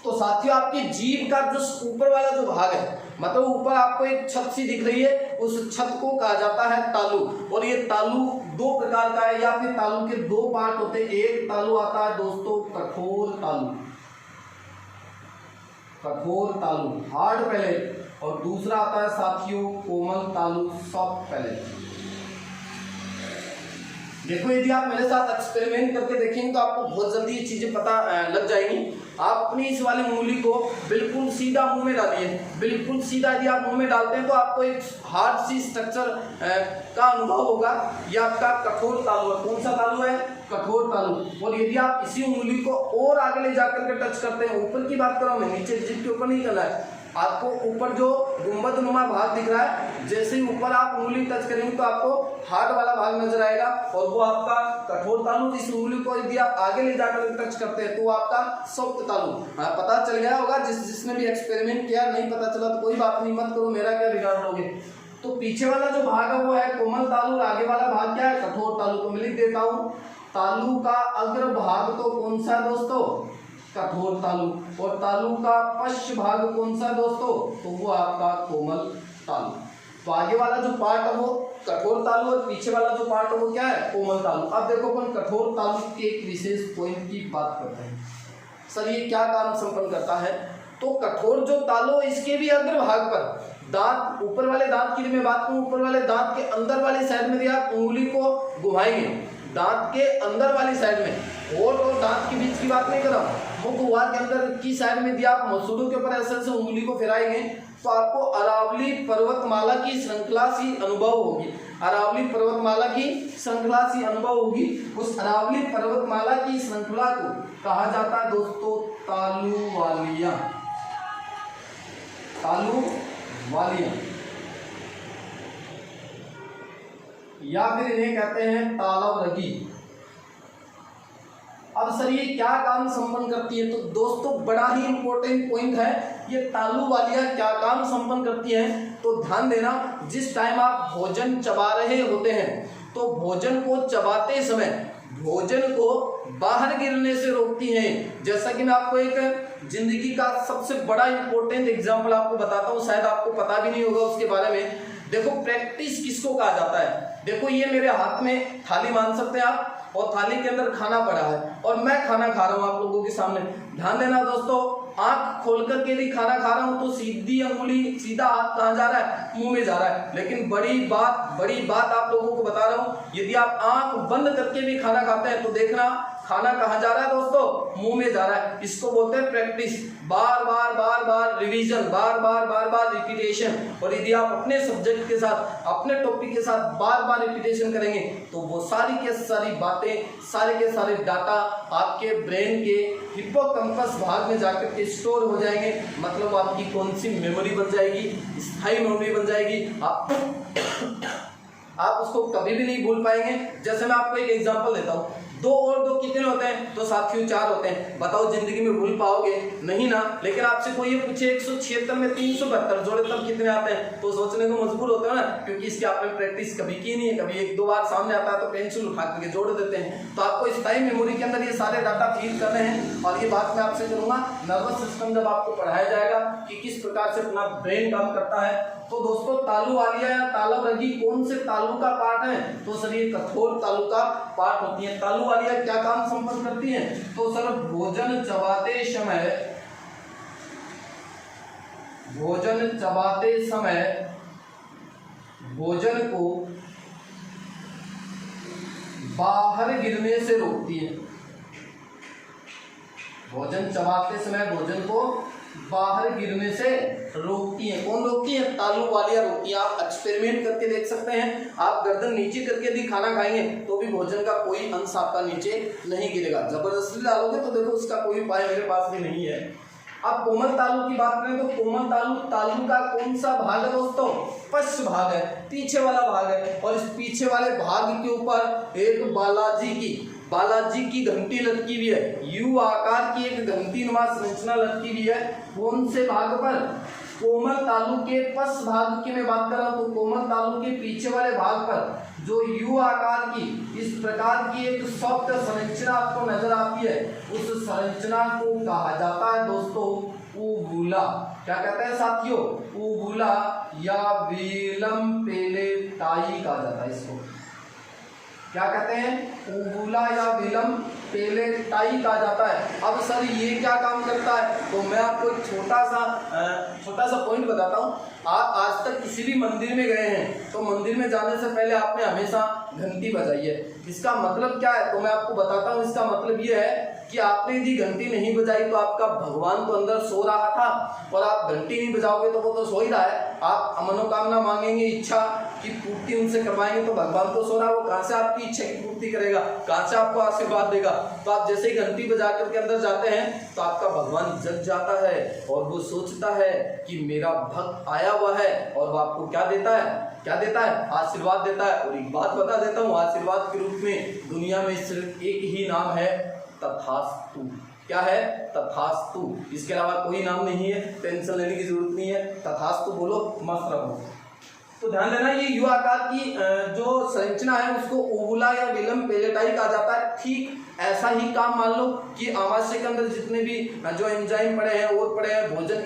तो साथियों आपकी जीभ का जो ऊपर वाला जो भाग है, मतलब ऊपर आपको एक छत सी दिख रही है, उस छत को कहा जाता है तालु। और ये तालु दो प्रकार का है, या फिर तालु के दो पार्ट होते हैं। एक तालु आता है दोस्तों कठोर तालु, कठोर तालु हार्ड पैलेट, और दूसरा आता है साथियों कोमल तालु सॉफ्ट पैलेट। देखो यदि आप मेरे साथ एक्सपेरिमेंट करके देखेंगे तो आपको बहुत जल्दी ये चीजें पता लग जाएंगी। आप अपनी इस वाली उंगली को बिल्कुल सीधा मुंह में डालिए, बिल्कुल सीधा यदि आप मुंह में डालते हैं तो आपको एक हार्ड सी स्ट्रक्चर का अनुभव होगा। ये आपका कठोर तालु है। कौन सा तालु है? कठोर तालु। और यदि आप इसी उंगली को और आगे ले जाकर के टच करते हैं, ऊपर की बात कर रहा हूं मैं, नीचे जिप के ऊपर नहीं करना है, आपको ऊपर जो गुंबदनुमा भाग दिख रहा है, जैसे ही ऊपर आप उंगली टच करेंगे तो आपको हार्ड वाला भाग नजर आएगा, और वो आपका कठोर तालु। इस उंगली को यदि आप आगे ले जाकर टच करते हैं तो वो आपका सॉफ्ट तालु। पता चल गया होगा जिसने भी एक्सपेरिमेंट किया। नहीं पता चला तो कोई बात नहीं, मत करो, मेरा क्या बिगाड़ लोगे। तो पीछे वाला जो भाग है वो है कोमल तालु, और आगे वाला भाग क्या है? कठोर तालु। तो मैं लिख देता हूं, तालु का अग्र भाग तो कौन सा है दोस्तों? कठोर तालु। और तालु का पश्च भाग कौन सा दोस्तों? तो वो आपका कोमल तालु। तो आगे वाला जो पार्ट है वो कठोर तालु, और पीछे वाला जो पार्ट है वो क्या है? कोमल तालु। अब देखो अपन कठोर तालु के एक विशेष पॉइंट की बात करते हैं। सर ये क्या काम संपन्न करता है? तो कठोर जो तालु इसके भी अग्र भाग पर दांत, ऊपर वाले दांत की मैं बात करूं, ऊपर वाले दांत के अंदर वाली साइड में आप उंगली को घुमाएंगे, दांत के अंदर वाली साइड में, होठ और दांत के बीच की बात नहीं कर रहा हूं, मुख गुहा के अंदर की साइड में यदि आप मसूड़ों के ऊपर ऐसे उंगली को फिराएंगे तो आपको अरावली पर्वतमाला की श्रृंखला सी अनुभव होगी। अरावली पर्वतमाला की श्रृंखला सी अनुभव होगी। उस अरावली पर्वतमाला की श्रृंखला को कहा जाता है दोस्तों तालु वालिया। तालु वालिया, या फिर इन्हें कहते हैं तालवरगी। अब सर ये क्या काम संपन्न करती है? तो दोस्तों बड़ा ही इंपॉर्टेंट पॉइंट है, ये तालु वालिया क्या काम संपन्न करती है? तो ध्यान देना, जिस टाइम आप भोजन चबा रहे होते हैं तो भोजन को चबाते समय भोजन को बाहर गिरने से रोकती हैं। जैसा कि मैं आपको एक जिंदगी का सबसे बड़ा इंपॉर्टेंट एग्जांपल आपको बताता हूँ, शायद आपको पता भी नहीं होगा उसके बारे में। देखो प्रैक्टिस किसको कहा जाता है? देखो ये मेरे हाथ में थाली मान सकते हैं आप, और थाली के अंदर खाना पड़ा है और मैं खाना खा रहा हूं आप लोगों के सामने। ध्यान देना दोस्तों, आंख खोल करके यदि खाना खा रहा हूं तो सीधी अंगुली, सीधा हाथ कहां जा रहा है? मुंह में जा रहा है। लेकिन बड़ी बात आप लोगों को बता रहा हूं, यदि आप आंख बंद करके भी खाना खाते हैं तो देखना खाना कहां जा रहा है दोस्तों? मुंह में जा रहा है। इसको बोलते हैं प्रैक्टिस, बार बार रिवीजन, बार बार रिपीटेशन। और यदि आप अपने सब्जेक्ट के साथ, अपने टॉपिक के साथ बार रिपीटेशन करेंगे तो वो सारी के सारी बातें, सारे के सारे डाटा आपके ब्रेन के हिप्पोकैम्पस भाग में जाकर के स्टोर हो जाएंगे। मतलब आपकी कौन सी मेमोरी बन जाएगी? स्थायी मेमोरी बन जाएगी। आप उसको कभी भी नहीं भूल पाएंगे। जैसे मैं आपको एक एग्जांपल देता हूँ, 2 और 2 कितने होते हैं? तो साथियों 4 होते हैं। बताओ जिंदगी में भूल पाओगे? नहीं ना। लेकिन आपसे कोई ये पूछे 176 में 372 जोड़े तब कितने आते हैं? तो सोचने को मजबूर होते हो ना, क्योंकि इसकी आपने प्रैक्टिस कभी की नहीं है। कभी 1-2 बार सामने आता है तो पेंसिल उठा करके जोड़ देते हैं। तो आपको स्थायी मेमोरी के अंदर ये सारे डाटा फीड करने हैं। और ये बात मैं आपसे करूंगा नर्वस सिस्टम जब आपको पढ़ाया जाएगा कि किस प्रकार से अपना ब्रेन काम करता है। तो दोस्तों तालु वालिया या तालवरगी कौन से तालु का पार्ट है? तो सर ये कठोर तालु का पार्ट होती है। तालु वालिया क्या काम संपन्न करती है? तो सर भोजन चबाते समय भोजन को बाहर गिरने से रोकती है। भोजन चबाते समय भोजन को बाहर गिरने से रोकती है। कौन रोकती है? तालु वालिया रोकती है। आप एक्सपेरिमेंट करके देख सकते हैं। आप गर्दन नीचे करके यदि खाना खाएंगे तो भी भोजन का कोई अंश आपका नीचे नहीं गिरेगा। जबरदस्ती डालोगे तो देखो उसका कोई उपाय मेरे पास भी नहीं है। अब कोमल तालु की बात करें तो कोमल तालु का कौन सा भाग है दोस्तों? पश्च भाग है, पीछे वाला भाग है। और इस पीछे वाले भाग के ऊपर एक बालाजी की घंटी लटकी हुई है। यू आकार की एक घंटी नुमा संरचना लटकी हुई है। कौन से भाग पर? कोमल तालु के पश्च भाग की मैं बात कर रहा हूँ, तो कोमल तालु के पीछे वाले भाग पर जो यू आकार की इस प्रकार की एक सॉफ्ट संरचना आपको नजर आती है, उस संरचना को कहा जाता है दोस्तों ऊवुला। क्या कहते हैं साथियों? ऊवुला या वेलम पेलेटाई कहा जाता है इसको। क्या कहते हैं? ऊवुला या वेलम पेलेटाई कहा जाता है। अब सर ये क्या काम करता है? तो मैं आपको एक छोटा सा पॉइंट बताता हूँ। आप आज तक किसी भी मंदिर में गए हैं तो मंदिर में जाने से पहले आपने हमेशा घंटी बजाई है। इसका मतलब क्या है? तो मैं आपको बताता हूँ। इसका मतलब ये है कि आपने यदि घंटी नहीं बजाई तो आपका भगवान तो अंदर सो रहा था, और आप घंटी नहीं बजाओगे तो वो तो सो ही रहा है। आप मनोकामना मांगेंगे, इच्छा की पूर्ति उनसे करवाएंगे, तो भगवान तो सो रहा है, वो कहाँ से आपकी इच्छा की पूर्ति करेगा, कहाँ से आपको आशीर्वाद देगा? तो आप जैसे ही घंटी बजा करके अंदर जाते हैं तो आपका भगवान जग जाता है और वो सोचता है कि मेरा भक्त आया हुआ है, और वो आपको क्या देता है? क्या देता है? आशीर्वाद देता है। और एक बात बता देता हूँ, आशीर्वाद के रूप में दुनिया में सिर्फ एक ही नाम है, तथास्तु। क्या है? तथास्तु। इसके अलावा कोई नाम नहीं है, टेंशन लेने की जरूरत नहीं है। तथास्तु बोलो, मस्त रहो। तो ध्यान देना, ये यू आकार की जो संरचना है उसको ऊवुला या वेलम पेलेटाई कहा जाता है। ठीक ऐसा ही काम मान लो कि आमाशय के अंदर जितने भी जो एंजाइम पड़े हैं और पड़े हैं, भोजन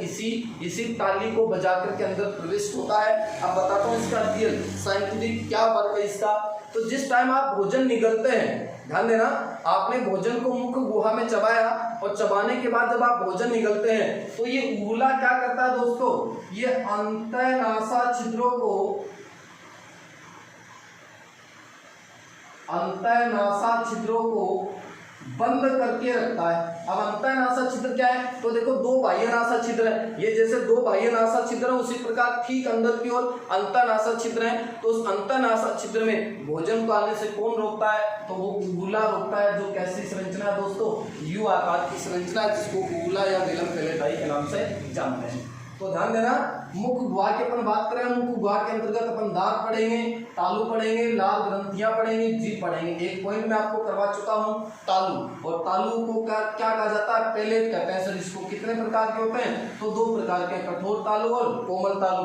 इसी ताली को बजा करके अंदर प्रविष्ट होता है। अब बताता हूँ इसका रियल साइंटिफिक क्या वर्क है इसका। तो जिस टाइम आप भोजन निगलते हैं, ध्यान देना, आपने भोजन को मुख गुहा में चबाया, और चबाने के बाद जब आप भोजन निगलते हैं तो ये ऊवुला क्या करता है दोस्तों? ये अंतःनासा छिद्रों को बंद करके रखता है। अब अंतःनासा छिद्र क्या है? तो देखो दो बाह्य नासा छिद्र है, ये जैसे दो बाह्य नासा छिद्र है उसी प्रकार ठीक अंदर की ओर अंतःनासा छिद्र है। तो उस अंतःनासा छिद्र में भोजन को आने से कौन रोकता है? तो वो ऊवुला रोकता है। जो कैसी संरचना है दोस्तों? यू आकार की संरचना है, जिसको ऊवुला या वेलम पेलेटाई के नाम से जानते हैं। तो ध्यान देना, मुख गुहा की अपन बात करें, मुख गुहा के अंतर्गत अपन दांत पढ़ेंगे, तालु पढ़ेंगे, लाल ग्रंथियां पढ़ेंगे, जीभ पढ़ेंगे। एक पॉइंट मैं आपको करवा चुका हूं, तालु। और तालु को क्या कहा जाता है? पेलेट कहते हैं। सर इसको कितने प्रकार के होते हैं? तो दो प्रकार के, कठोर तालु और कोमल तालु।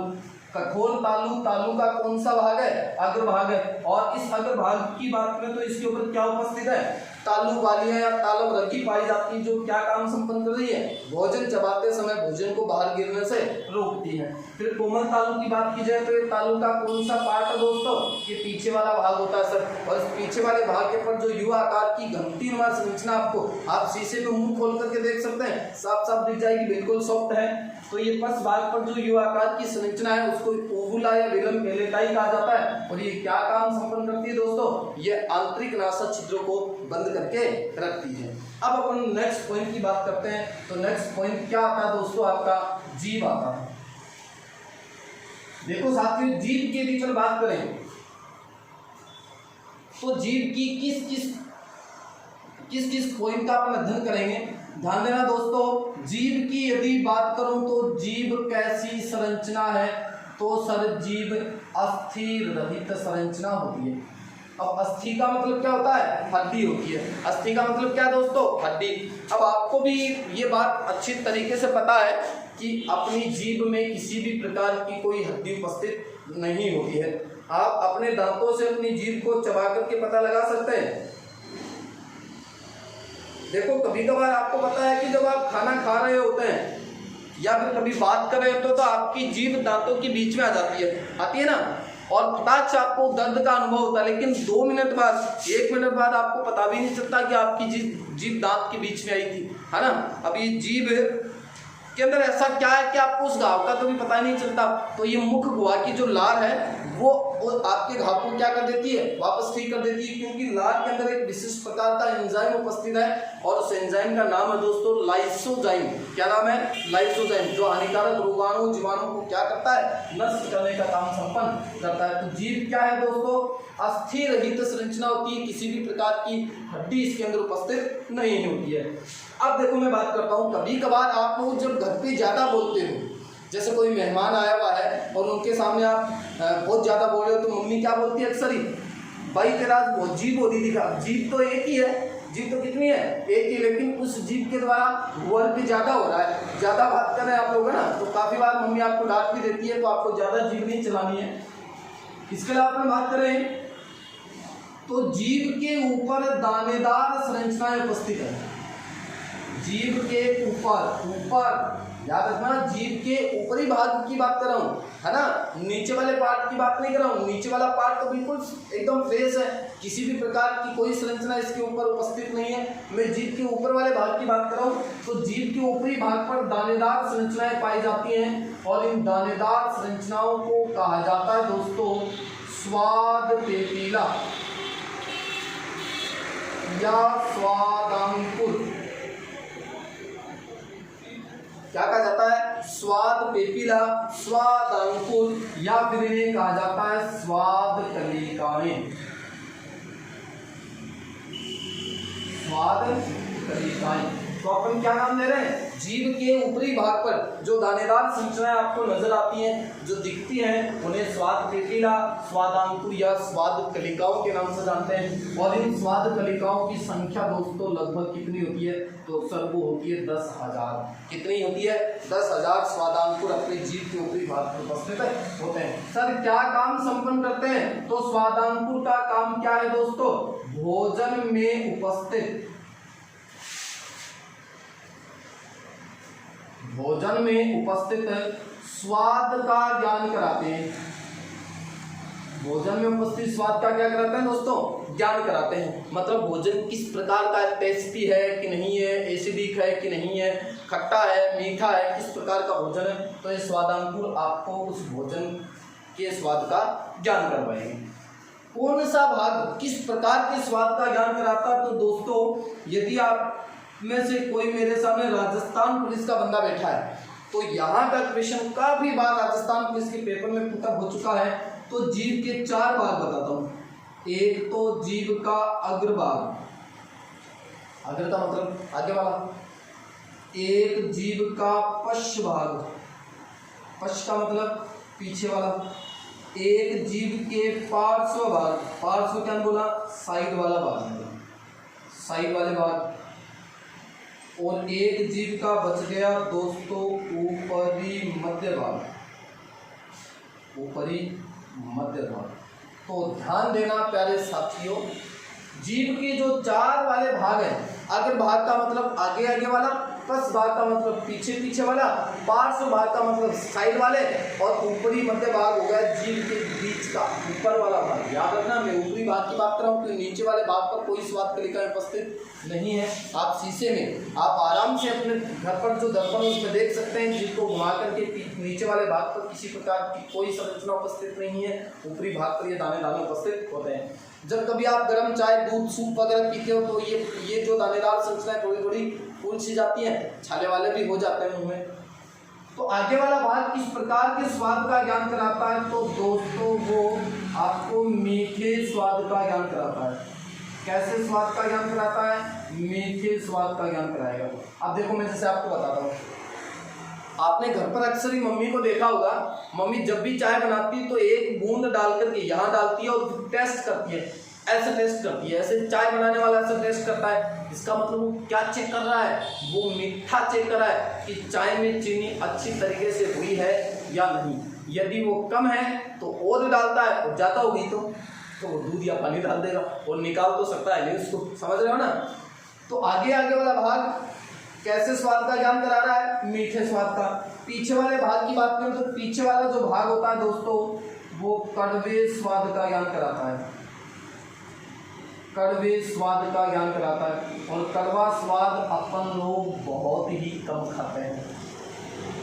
कठोर तालु का कौन सा भाग है? अग्रभाग है। और इस अग्रभाग की बात करें तो इसके ऊपर क्या उपस्थित है? तालु वालियां या तालव रखी पाई जाती है, जो क्या काम संपन्न कर रही है? भोजन चबाते समय भोजन को बाहर गिरने से रोकती है। फिर कोमल तालु की बात की जाए तो ये तालु का कौन सा पार्ट है दोस्तों? ये पीछे वाला भाग होता है सर। और इस पीछे वाले भाग के पर जो यू आकार की घंटीनुमा संरचना आपको आप शीशे में मुंह खोल करके देख सकते हैं, साफ साफ दिख जाएगी, बिल्कुल सॉफ्ट है। तो ये पश्च भाग पर जो यू आकार की संरचना है उसको ऊवुला या वेलम पेलेटाई कहा जाता है। और ये क्या काम संपन्न करती है दोस्तों? ये आंतरिक नासा छिद्रों को बंद करके रखती है। अब अपन नेक्स्ट पॉइंट की बात करते हैं। तो नेक्स्ट पॉइंट क्या आता है दोस्तों? आपका जीभ आता है। देखो साथियों, जीभ के बीच में बात करें तो जीभ की किस पॉइंट का अपन अध्ययन करेंगे? ध्यान देना दोस्तों, जीभ की यदि बात करूं तो जीभ कैसी संरचना है? तो सर जीभ अस्थि रहित संरचना होती है। अब अस्थि का मतलब क्या होता है? हड्डी होती है। अस्थि का मतलब क्या है दोस्तों? हड्डी। अब आपको भी ये बात अच्छी तरीके से पता है कि अपनी जीभ में किसी भी प्रकार की कोई हड्डी उपस्थित नहीं होती है। आप अपने दांतों से अपनी जीभ को चबा करके पता लगा सकते हैं। देखो कभी कभार आपको पता है कि जब आप खाना खा रहे होते हैं या फिर कभी बात कर रहे होते हो तो आपकी जीभ दांतों के बीच में आती है ना, और फटाक से आपको दर्द का अनुभव होता है, लेकिन 2 मिनट बाद 1 मिनट बाद आपको पता भी नहीं चलता कि आपकी जीभ दांत के बीच में आई थी, है ना। अब ये जीभ के अंदर ऐसा क्या है कि आपको उस घाव का तो भी पता नहीं चलता। तो ये मुख गुहा की जो लार है वो आपके घाव को क्या कर देती है? वापस ठीक कर देती है, क्योंकि लार के अंदर एक विशिष्ट प्रकार का एंजाइम उपस्थित है, और उस एंजाइम का नाम है दोस्तों लाइसोजाइम। क्या नाम है? लाइसोजाइम, जो हानिकारक रोगाणु जीवाणु को क्या करता है? नष्ट करने का काम संपन्न करता है। तो जीभ क्या है दोस्तों? अस्थि रहित संरचना होती है, किसी भी प्रकार की हड्डी इसके अंदर उपस्थित नहीं होती है। अब देखो मैं बात करता हूँ, कभी कभार आप लोग जब घर पे ज्यादा बोलते हो, जैसे कोई मेहमान आया हुआ है और उनके सामने आप बहुत ज्यादा बोल रहे हो, तो मम्मी क्या बोलती है अक्सर ही? भाई तेरा जीभ हो दीदी का, जीभ तो एक ही है, जीभ तो कितनी है, एक ही, लेकिन उस जीभ के द्वारा वर्क ज्यादा हो रहा है, ज्यादा बात कर रहे हैं आप लोग, है ना। तो काफी बार मम्मी आपको डांट भी देती है, तो आपको ज्यादा जीभ नहीं चलानी है। इसके अलावा अपन बात करें तो जीभ के ऊपर दानेदार संरचनाएं उपस्थित है। जीभ के ऊपर याद रखना, जीभ के ऊपरी भाग की बात कर रहा हूँ, है ना, नीचे वाले पार्ट की बात नहीं कर रहा हूँ। नीचे वाला पार्ट तो बिल्कुल एकदम फ्रेश है, किसी भी प्रकार की कोई संरचना इसके ऊपर उपस्थित नहीं है। मैं जीभ के ऊपर वाले भाग की बात कर रहा हूँ। तो जीभ के ऊपरी भाग पर दानेदार संरचनाएं पाई जाती हैं और इन दानेदार संरचनाओं को कहा जाता है दोस्तों स्वाद पेपीला या स्वादांकुर। क्या कहा जाता है, स्वाद पेपीला, स्वादांकुर, या फिर इन्हें कहा जाता है स्वाद कलिकाएं। स्वाद कलिकाएं। तो अपन क्या नाम दे रहे हैं, जीभ के ऊपरी भाग पर जो दानेदार संरचनाएं आपको नजर आती हैं, जो दिखती हैं, उन्हें स्वाद पेपीला, स्वादांकुर या स्वाद कलिकाओं के नाम से जानते हैं। और इन स्वाद कलिकाओं की संख्या दोस्तों लगभग कितनी होती है, तो सर वो होती है 10,000। कितनी होती है, 10,000 स्वादांकुर अपने जीभ के ऊपरी भाग पर उपस्थित होते हैं। सर क्या काम संपन्न करते हैं, तो स्वादांकुर का काम क्या है दोस्तों, भोजन में उपस्थित स्वाद का ज्ञान कराते हैं। भोजन में उपस्थित स्वाद का क्या कराते हैं दोस्तों, ज्ञान कराते हैं। मतलब भोजन किस प्रकार का, टेस्टी है कि नहीं है, एसिडिक है कि नहीं है, खट्टा है, मीठा है, किस प्रकार का भोजन है, तो ये स्वादांकुर आपको उस भोजन के स्वाद का ज्ञान करवाएंगे। कौन सा भाग किस प्रकार के स्वाद का ज्ञान कराता है, तो दोस्तों यदि आप में से कोई मेरे सामने राजस्थान पुलिस का बंदा बैठा है, तो यहाँ का क्वेश्चन काफी बार राजस्थान पुलिस के पेपर में पुटअप हो चुका है। तो जीभ के 4 भाग बताता हूँ। एक तो जीभ का अग्रभाग, अग्र का मतलब आगे वाला। एक जीभ का पश्च भाग, पश्च का मतलब पीछे वाला। एक जीभ के पार्श्व भाग, पार्श्व क्या बोला, साइड वाला भाग, साइड वाले भाग। और एक जीभ का बच गया दोस्तों ऊपरी मध्य भाग, ऊपरी मध्य भाग। तो ध्यान देना प्यारे साथियों, जीभ के जो 4 वाले भाग हैं, अग्र भाग का मतलब आगे आगे वाला, पश्च भाग का मतलब पीछे पीछे वाला, पार्श्व भाग का मतलब साइड वाले, और ऊपरी मध्य भाग हो गया जीभ के बीच का ऊपर वाला भाग। याद रखना, मैं ऊपरी भाग की बात कर रहा हूँ, तो नीचे वाले भाग पर कोई स्वाद कलिका उपस्थित नहीं है। आप शीशे में आप आराम से अपने घर पर जो दर्पण उसमें देख सकते हैं, जीभ को घुमा करके नीचे वाले भाग पर किसी प्रकार की कोई संरचना उपस्थित नहीं है, ऊपरी भाग पर ये दाने दाने उपस्थित होते हैं। जब कभी आप गर्म चाय, दूध, सूप वगैरह पीते हो, तो ये जो दानेदार संरचनाएं थोड़ी थोड़ी फूल सी जाती हैं, छाले वाले भी हो जाते हैं मुंह में। तो आगे वाला भाग किस प्रकार के स्वाद का ज्ञान कराता है, तो दोस्तों वो आपको मीठे स्वाद का ज्ञान कराता है। कैसे स्वाद का ज्ञान कराता है, मीठे स्वाद का ज्ञान कराएगा। अब देखो, मैं जैसे आपको बताता हूँ, आपने घर पर अक्सर ही मम्मी को देखा होगा, मम्मी जब भी चाय बनाती है तो एक बूंद डाल करके यहाँ डालती है और टेस्ट करती है, ऐसे टेस्ट करती है, ऐसे चाय बनाने वाला ऐसे टेस्ट करता है। इसका मतलब वो क्या चेक कर रहा है, वो मीठा चेक कर रहा है कि चाय में चीनी अच्छी तरीके से हुई है या नहीं। यदि वो कम है तो और डालता है, और ज़्यादा होगी तो वो दूध या पानी डाल देगा, और निकाल तो सकता है नहीं उसको, समझ रहे हो ना। तो आगे वाला भाग कैसे स्वाद का ज्ञान करा रहा है, मीठे स्वाद का। पीछे वाले भाग की बात करें तो पीछे वाला जो भाग होता है दोस्तों, वो कड़वे स्वाद का ज्ञान कराता है, कड़वे स्वाद का ज्ञान कराता है। और कड़वा स्वाद अपन लोग बहुत ही कम खाते हैं।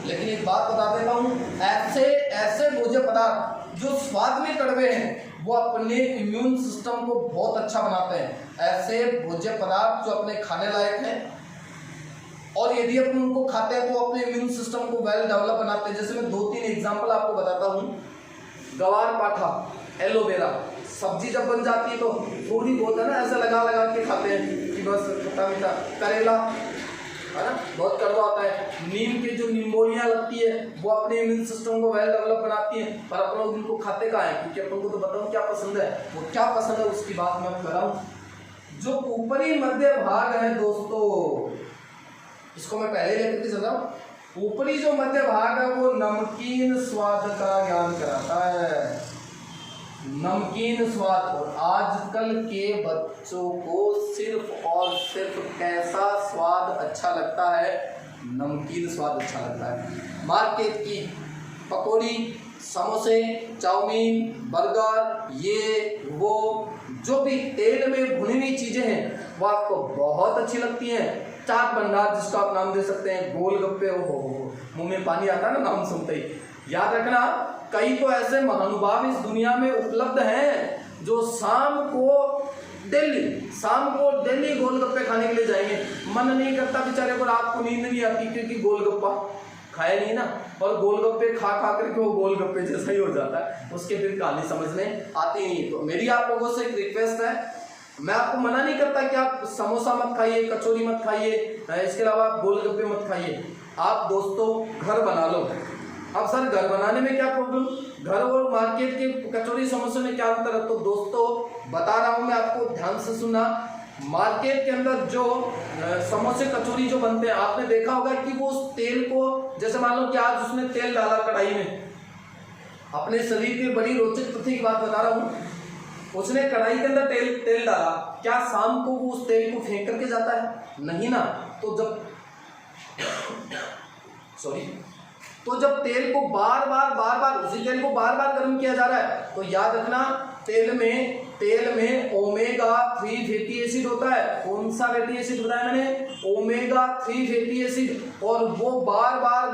लेकिन एक बात बता देता हूँ, ऐसे भोज्य पदार्थ जो स्वाद में कड़वे हैं, वो अपने इम्यून सिस्टम को बहुत अच्छा बनाते हैं। ऐसे भोज्य पदार्थ जो अपने खाने लायक हैं, और यदि अपन उनको खाते हैं तो अपने इम्यून सिस्टम को वेल डेवलप बनाते हैं। जैसे मैं 2-3 एग्जाम्पल आपको बताता हूँ। गवार पाठा, एलोवेरा, सब्जी जब बन जाती है तो थोड़ी बहुत है ना ऐसा लगा के खाते हैं कि बस खट्टा मीठा। करेला है ना, बहुत कड़वा होता है। नीम के जो निम्बोलियाँ लगती है वो अपने इम्यून सिस्टम को वेल डेवलप बनाती हैं, पर अपन लोग उनको खाते कहाँ हैं, क्योंकि अपन को तो बताऊँ क्या पसंद है, वो क्या पसंद है उसकी बात मैं कर रहा हूँ। जो ऊपरी मध्य भाग है दोस्तों, इसको मैं पहले लेकर के चल रहा हूं। ऊपरी जो मध्य भाग है वो नमकीन स्वाद का ज्ञान कराता है, नमकीन स्वाद। और आजकल के बच्चों को सिर्फ और सिर्फ कैसा स्वाद अच्छा लगता है? नमकीन स्वाद अच्छा लगता है। मार्केट की पकौड़ी, समोसे, चाउमीन, बर्गर, ये वो जो भी तेल में भुनी हुई चीजें हैं वो आपको बहुत अच्छी लगती हैं। चाट भंडार जिसको आप नाम दे सकते हैं, गोलगप्पे, हो मुंह में पानी आता है ना नाम सुनते ही। याद रखना, कई तो ऐसे महानुभाव इस दुनिया में उपलब्ध हैं जो शाम को डेली गोलगप्पे खाने के लिए जाएंगे। मन नहीं करता बेचारे को, रात को नींद नहीं आती क्योंकि गोलगप्पा खाया नहीं ना, और गोलगप्पे खा करके वो गोलगप्पे जैसा ही हो जाता है, उसके फिर कहानी समझने आती नहीं। तो मेरी आप लोगों से एक रिक्वेस्ट है, मैं आपको मना नहीं करता कि आप समोसा मत खाइए, कचौरी मत खाइए, इसके अलावा आप गोलगप्पे मत खाइए। आप दोस्तों घर बना लो। अब सर घर बनाने में क्या प्रॉब्लम, घर और मार्केट के कचौरी समोसे में क्या अंतर है? तो दोस्तों बता रहा हूं मैं आपको, ध्यान से सुनना। मार्केट के अंदर जो समोसे कचौरी जो बनते हैं, आपने देखा होगा कि वो उस तेल को, जैसे मान लो कि आज उसने तेल डाला कढ़ाई में, अपने शरीर की बड़ी रोचक तथ्य की बात बता रहा हूं, उसने कढ़ाई के अंदर तेल डाला, क्या शाम को वो उस तेल को फेंक करके जाता है? नहीं ना। तो जब तेल को बार बार उसी तेल को बार गर्म किया जा रहा है, तो याद रखना तेल में ओमेगा 3 फैटी एसिड होता है। कौन सा फैटी एसिड बताया मैंने? Omega 3 fatty acid. और वो बार बार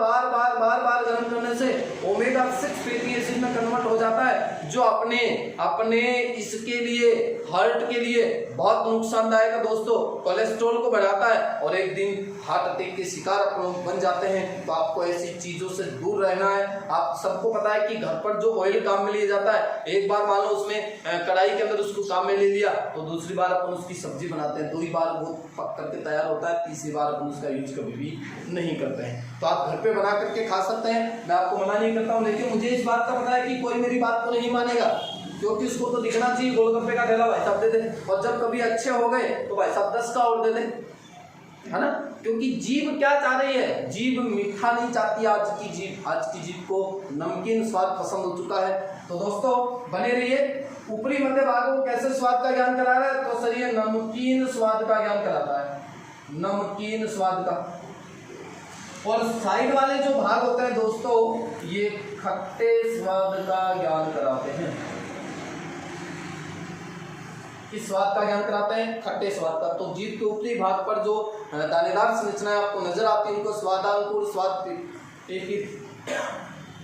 गर्म करने से ओमेगा 6 फैटी एसिड में कन्वर्ट हो जाता है, जो अपने इसके लिए, हार्ट के लिए बहुत नुकसानदायक है दोस्तों। कोलेस्ट्रॉल को बढ़ाता है और एक दिन हार्ट अटैक के शिकार आप बन जाते हैं। तो आपको ऐसी चीजों से दूर रहना है। आप सबको पता है कि घर पर जो ऑयल काम में लिया जाता है, एक बार मान लो उसमें कढ़ाई के अंदर उसको काम में ले लिया, तो दूसरी बार अपन उसकी सब्जी बनाते हैं, 2 बार वो पक करके तैयार होता है, तीसरी बार अपन उसका यूज कभी भी नहीं करते हैं। तो आप घर पे बना करके खा सकते हैं, मैं आपको मना नहीं करता हूँ। लेकिन मुझे इस बात का पता है कि कोई मेरी बात को नहीं मानेगा, क्योंकि उसको तो दिखना चाहिए गोलगप्पे का ठेला भाई साहब दे दे, और जब कभी अच्छे हो गए तो भाई साहब 10 का और दे दे, है ना। क्योंकि जीभ क्या चाह रही है? जीभ मीठा नहीं चाहती। आज की जीभ को नमकीन स्वाद पसंद हो चुका है। तो दोस्तों बने रहिए। ऊपरी मध्य भाग को कैसे स्वाद का ज्ञान करा रहा है? तो सर ये नमकीन स्वाद का ज्ञान कराता है, नमकीन स्वाद का। और साइड वाले जो भाग होते हैं दोस्तों, ये खट्टे स्वाद का ज्ञान कराते हैं। किस स्वाद का ज्ञान कराते हैं? खट्टे स्वाद का। तो जीभ के ऊपरी भाग पर जो दानेदार संरचनाएं आपको नजर आती है, उनको स्वादांकुर, स्वाद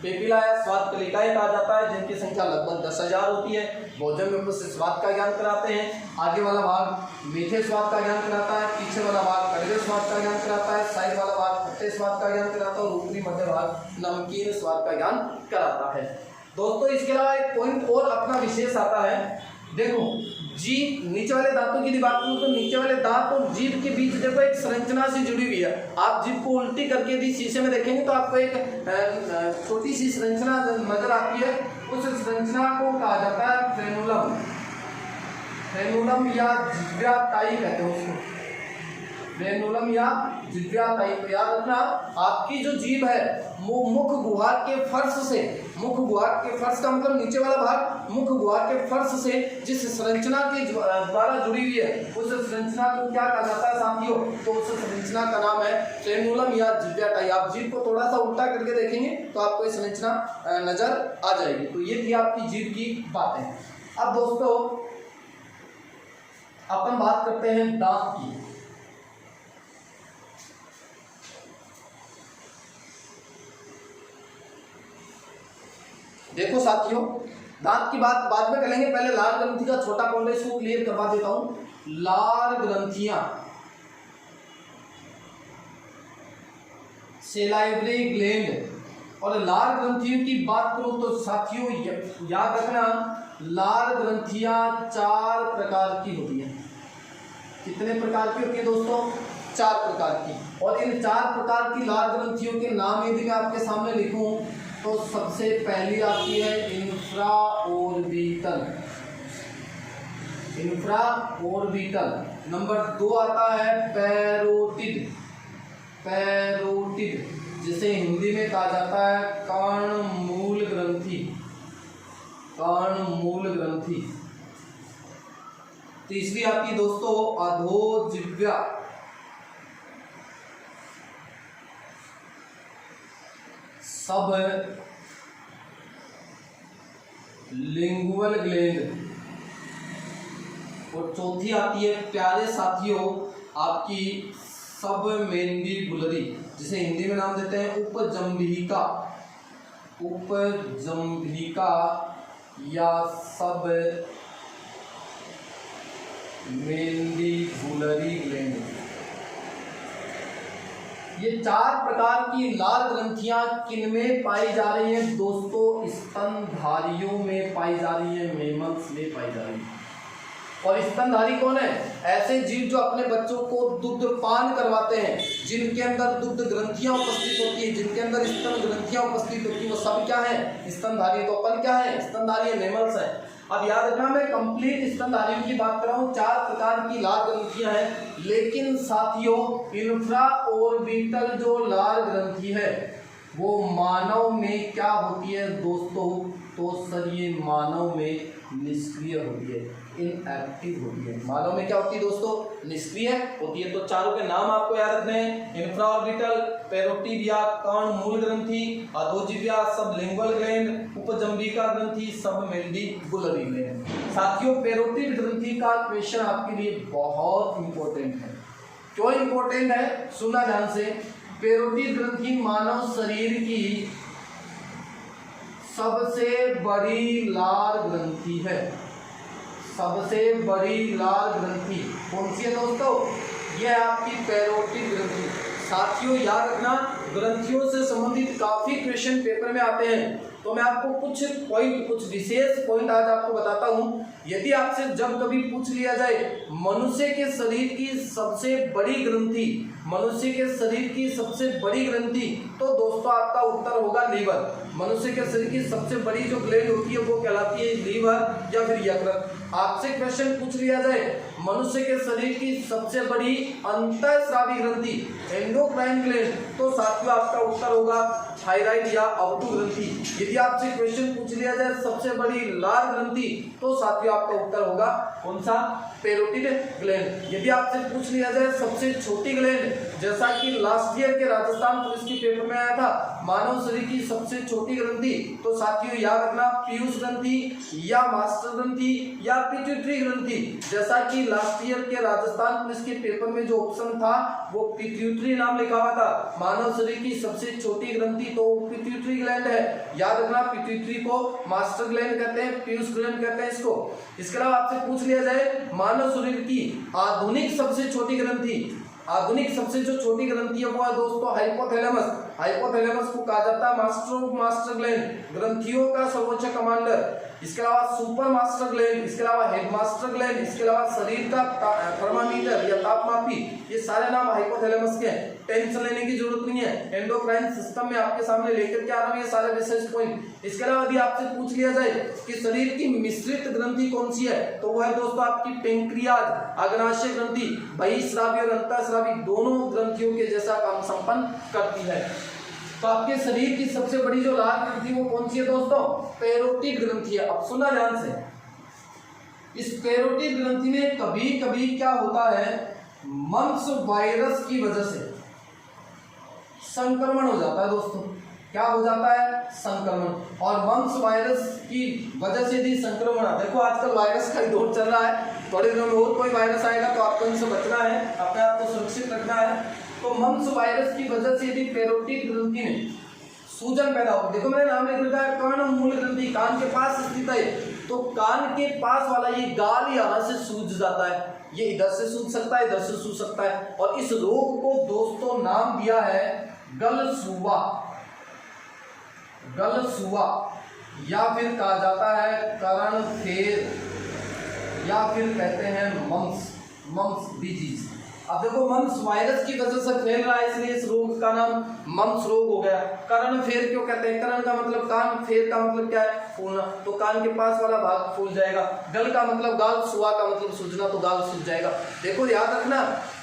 पेपिला या स्वाद कलिकाएं कहा जाता है, जिनकी संख्या लगभग 10,000 होती है। भोजन में उपस्थित स्वाद का ज्ञान कराते हैं। आगे वाला भाग मीठे स्वाद का ज्ञान कराता है, पीछे वाला भाग कड़वे स्वाद का ज्ञान कराता है, साइड वाला भाग खट्टे स्वाद का ज्ञान कराता है, और ऊपरी मध्य भाग नमकीन स्वाद का ज्ञान कराता है। दोस्तों इसके अलावा एक पॉइंट और अपना विशेष आता है। देखो जीभ, नीचे वाले दांतों की बात करूं तो नीचे वाले दांत और जीभ के बीच देखो एक संरचना से जुड़ी हुई है। आप जीभ को उल्टी करके यदि शीशे में देखेंगे तो आपको एक छोटी सी संरचना नजर आती है। उस संरचना को कहा जाता है फ्रेनुलम, फ्रेनुलम या जिह्वा ताई कहते हैं उसको, फ्रेनुलम या जिह्वा ताई। तो याद रखना, आपकी जो जीभ है वो मुख गुहा के फर्श से, मुख गुहा के फर्श का मतलब नीचे वाला भाग, मुख गुहा के फर्श से जिस संरचना के द्वारा जुड़ी हुई है, उस संरचना को क्या कहा जाता है साथियों? तो उस संरचना का नाम है फ्रेनुलम या जिह्वा ताई। आप जीभ को थोड़ा सा उल्टा करके देखेंगे तो आपको ये संरचना नजर आ जाएगी। तो ये थी आपकी जीभ की बातें। अब दोस्तों अपन बात करते हैं दांत की। देखो साथियों, दांत की बात बाद में करेंगे, पहले लार ग्रंथि का छोटा पॉइंट है, इसको क्लियर करवा देता हूं। लार ग्रंथियां, सेलाइवरी ग्लैंड। और लार ग्रंथियों की बात करूं तो साथियों याद रखना, लार ग्रंथियां 4 प्रकार की होती हैं। कितने प्रकार की होती है दोस्तों? 4 प्रकार की। और इन 4 प्रकार की लार ग्रंथियों के नाम यदि मैं आपके सामने लिखूं तो सबसे पहली आती है infra orbital, infra orbital. Number 2 आता है पैरोटिड, पैरोटिड जिसे हिंदी में कहा जाता है कर्णमूल ग्रंथि, कर्णमूल ग्रंथि। तीसरी आती है दोस्तों अधोजिह्वा, सब लिंगुअल ग्लैंड। और चौथी आती है प्यारे साथियों आपकी सब मैंडिबुलरी, जिसे हिंदी में नाम देते हैं उपजंभिका, उपजंभिका या सब मैंडिबुलरी ग्लैंड। ये 4 प्रकार की लाल ग्रंथियां किनमें पाई जा रही हैं दोस्तों? स्तनधारियों में पाई जा रही है, मेमल्स में पाई जा रही है। और स्तनधारी कौन है? ऐसे जीव जो अपने बच्चों को दुग्ध पान करवाते हैं, जिनके अंदर दुग्ध ग्रंथियां उपस्थित होती है, जिनके अंदर स्तन ग्रंथियां उपस्थित होती है, वो सब क्या है? स्तनधारी। तो अपन क्या है? स्तनधारी, मेमल्स है। अब याद रखना मैं कंप्लीट स्तनधारियों की बात कर रहा हूँ। 4 प्रकार की लाल ग्रंथियां हैं, लेकिन साथियों इंफ्रा ऑर्बिटल जो लाल ग्रंथि है वो मानव में क्या होती है दोस्तों? तो सर ये मानव में निष्क्रिय होती है, इनएक्टिव होती है। मानव में क्या होती है दोस्तों? निष्क्रिय होती है। तो चारों के नाम आपको याद रखने हैं, इंफ्रा ऑर्बिटल, पैरोटिड या कर्णमूल ग्रंथि, अधोजिह्वा, सब लिंगुअल ग्लैंड, उपजंभिका ग्रंथि, सब मैंडिबुलरी ग्लैंड। साथियों पैरोटिड ग्रंथि का क्वेश्चन आपके लिए बहुत इंपॉर्टेंट है। क्यों इंपॉर्टेंट है? सुना ध्यान से। पैरोटिड ग्रंथि मानव शरीर की सबसे बड़ी लाल ग्रंथि है, सबसे बड़ी लाल ग्रंथि कौन सी है दोस्तों? यह आपकी पैरोटिड ग्रंथि। साथियों याद रखना ग्रंथियों से संबंधित काफी क्वेश्चन पेपर में आते हैं, तो मैं आपको कुछ पॉइंट, कुछ विशेष पॉइंट आज आपको बताता हूं। यदि आपसे जब कभी पूछ लिया जाए मनुष्य के शरीर की सबसे बड़ी ग्रंथि, मनुष्य के शरीर की सबसे बड़ी ग्रंथि, तो दोस्तों आपका उत्तर होगा लीवर। मनुष्य के शरीर की सबसे बड़ी जो ग्लैंड होती है वो कहलाती है लीवर या फिर यकृत। आपसे क्वेश्चन पूछ लिया जाए मनुष्य के शरीर की सबसे बड़ी अंतःस्रावी ग्रंथि, एंडोक्राइन ग्लैंड, तो साथियों आपका उत्तर होगा थायराइड या अवधु ग्रंथि। यदि आपसे क्वेश्चन पूछ लिया जाए सबसे बड़ी लाल ग्रंथि, तो साथियों आपका उत्तर होगा कौन सा? Parotid gland. यदि आपसे पूछ लिया जाए सबसे छोटी ग्लैंड, जैसा कि लास्ट ईयर के राजस्थान पुलिस के पेपर में आया था, मानव शरीर की सबसे छोटी ग्रंथि, तो साथियों याद रखना पीयूष ग्रंथि या मास्टर ग्रंथि या पिट्यूटरी ग्रंथि। जैसा कि लास्ट ईयर के राजस्थान पुलिस के पेपर में जो ऑप्शन था वो पिट्यूटरी नाम लिखा हुआ था। मानव शरीर की सबसे छोटी ग्रंथि तो पिट्यूटरी ग्लैंड है। याद रखना पिट्यूटरी को मास्टर ग्लैंड कहते हैं, पीयूष ग्लैंड कहते हैं इसको। इसके अलावा आपसे पूछ लिया जाए मानव शरीर की आधुनिक सबसे छोटी ग्रंथि, आधुनिक सबसे जो छोटी ग्रंथि है वो है दोस्तों हाइपोथैलेमस। हाइपोथैलेमस को कहा जाता है मास्टर ऑफ मास्टर ग्लैंड, ग्रंथियों का सर्वोच्च कमांडर। इसके अलावा सुपर मास्टर ग्लैंड, इसके अलावा हेड मास्टर ग्लैंड, इसके अलावा शरीर का थर्मामीटर या तापमापी, ये सारे नाम हाइपोथैलेमस के हैं। टेंशन लेने की जरूरत नहीं है, एंडोक्राइन सिस्टम में आपके सामने लेकर के आ रहा हूं ये सारे विशेष पॉइंट। इसके अलावा यदि आपसे पूछ लिया जाए कि शरीर की मिश्रित ग्रंथि कौन सी है, तो वो है दोस्तों आपकी पेंक्रियाज, अग्नाशय ग्रंथि, बहिस्रावी और अंतःस्रावी दोनों ग्रंथियों के जैसा काम संपन्न करती है। तो आपके शरीर की सबसे बड़ी जो लाल ग्रंथि वो कौन सी है दोस्तों? पैरोटिड ग्रंथि है। अब सुना ध्यान से, इस पैरोटिड ग्रंथि में कभी कभी क्या होता है, मम्प्स वायरस की वजह से संक्रमण हो जाता है दोस्तों। क्या हो जाता है? संक्रमण। और मम्प्स वायरस की वजह से यदि संक्रमण, देखो आजकल वायरस का ही दौर चल रहा है, थोड़े दिनों में और कोई वायरस आएगा तो आपको इनसे बचना है, अपने आप को सुरक्षित रखना है। तो मम्प्स वायरस की वजह से यदि पैरोटिड ग्रंथि में सूजन पैदा हो, देखो मैंने नाम लिख रखा है कर्णमूल ग्रंथि, कान के पास स्थित है, तो कान के पास वाला ये गाल यहाँ से सूज जाता है, ये इधर से सूज सकता है, इधर से सूज सकता है। और इस रोग को दोस्तों नाम दिया है गलसूआ, गलसूआ, या फिर कहा जाता है कर्णफेर, या फिर कहते हैं मम्प्स, मम्प्स डिजीज। अब देखो मम्स वायरस की वजह से फैल रहा है, इसलिए इस रोग का नाम मम्स रोग हो गया। कर्ण फेर क्यों कहते हैं? कर्ण का मतलब कान, फेर का मतलब क्या है? फूलना, तो कान के पास वाला भाग फूल जाएगा। गल का मतलब गाल, सुआ का मतलब सूजना, तो गाल सूज जाएगा। देखो याद रखना,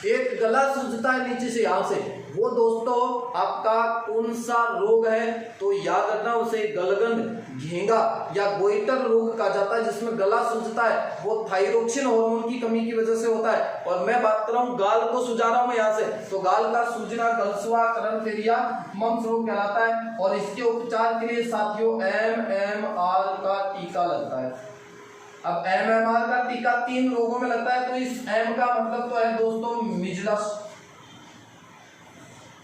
एक गला सूजता है नीचे से यहाँ से, वो दोस्तों आपका कौन सा रोग है? तो याद रखना उसे गलगंड, घेंगा या गोइटर रोग कहा जाता है, जिसमें गला सूजता है। वो थायरोक्सिन हार्मोन की कमी की वजह से होता है। और मैं बात कर रहा हूँ, गाल को सुझा रहा हूँ मैं यहाँ से, तो गाल का सूजना गलसुआ करणफेरिया मम्स रोग कहलाता है। और इसके उपचार के लिए साथियों MMR का टीका लगता है। अब MMR का टीका 3 रोगों में लगता है। तो इस M का मतलब तो है दोस्तों मिजलस,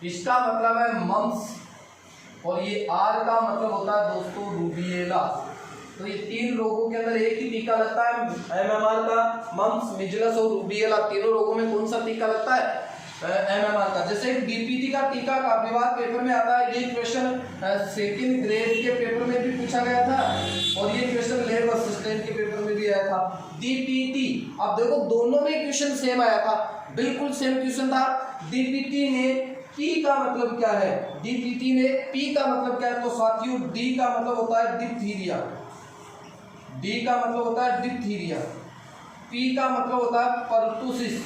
इसका मतलब है मम्स, और ये R का मतलब होता है दोस्तों रूबिएला। तो ये 3 रोगों के अंदर एक ही टीका लगता है, MMR का, मम्स, मिजलस और रूबिएला। तीनों रोगों में कौन सा टीका लगता है? MMR का। जैसे DPT का टीका का विवाद पेपर में आता है, ये क्वेश्चन सेकंड ग्रेड के पेपर में भी पूछा गया था, और ये क्वेश्चन लैब असिस्टेंट के पेपर में भी आया था। DPT, अब देखो दोनों में क्वेश्चन सेम आया था, बिल्कुल सेम क्वेश्चन था। DPT में P का मतलब क्या है? DPT में P का मतलब क्या है? तो साथियों D का मतलब होता है डिप्थीरिया, D का मतलब होता है डिप्थीरिया। P का मतलब होता है परटूसिस,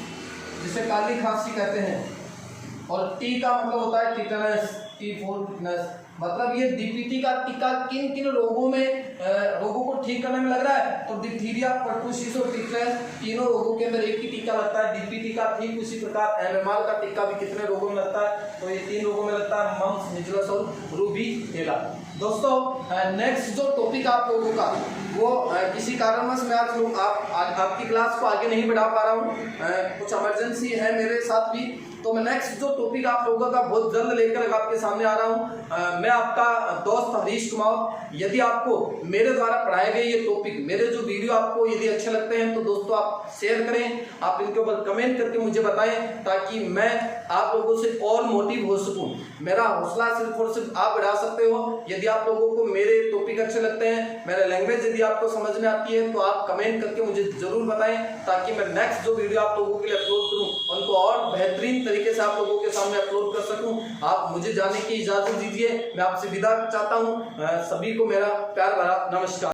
जिसे काली खांसी कहते हैं। और T का मतलब होता है टिटनस, T फॉर टिटनस। मतलब ये DPT का टीका किन किन रोगों को ठीक करने में लग रहा है? तो डिप्थीरिया, परटूसिस और टिटनस, तीनों रोगों के अंदर एक ही टीका लगता है DPT का। ठीक उसी प्रकार MMR का टीका भी कितने रोगों में लगता है? तो ये 3 रोगों में लगता है, मम्स, मिजलस और रूबीएला। दोस्तों नेक्स्ट जो टॉपिक आप लोगों का, वो किसी कारणवश मैं आज आपकी क्लास को आगे नहीं बढ़ा पा रहा हूँ, कुछ इमरजेंसी है मेरे साथ भी। तो मैं नेक्स्ट जो टॉपिक आप लोगों का बहुत जल्द लेकर आपके सामने आ रहा हूँ। मैं आपका दोस्त हरीश कुमार। यदि आपको मेरे द्वारा पढ़ाए गए ये टॉपिक, मेरे जो वीडियो आपको यदि अच्छे लगते हैं, तो दोस्तों आप शेयर करें, आप इनके ऊपर कमेंट करके मुझे बताएं, ताकि मैं आप लोगों से और मोटिव हो सकूं। मेरा हौसला सिर्फ और सिर्फ आप बढ़ा सकते हो यदि आप लोगों को मेरे टॉपिक अच्छे लगते हैं, मेरा लैंग्वेज यदि आपको समझ में आती है, तो आप कमेंट करके मुझे जरूर बताएं, ताकि मैं नेक्स्ट जो वीडियो आप लोगों के लिए अपलोड करूं उनको और बेहतरीन तरीके से आप लोगों के सामने अपलोड कर सकूं। आप मुझे जाने की इजाजत दीजिए, मैं आपसे विदा चाहता हूं। सभी को मेरा प्यार भरा नमस्कार।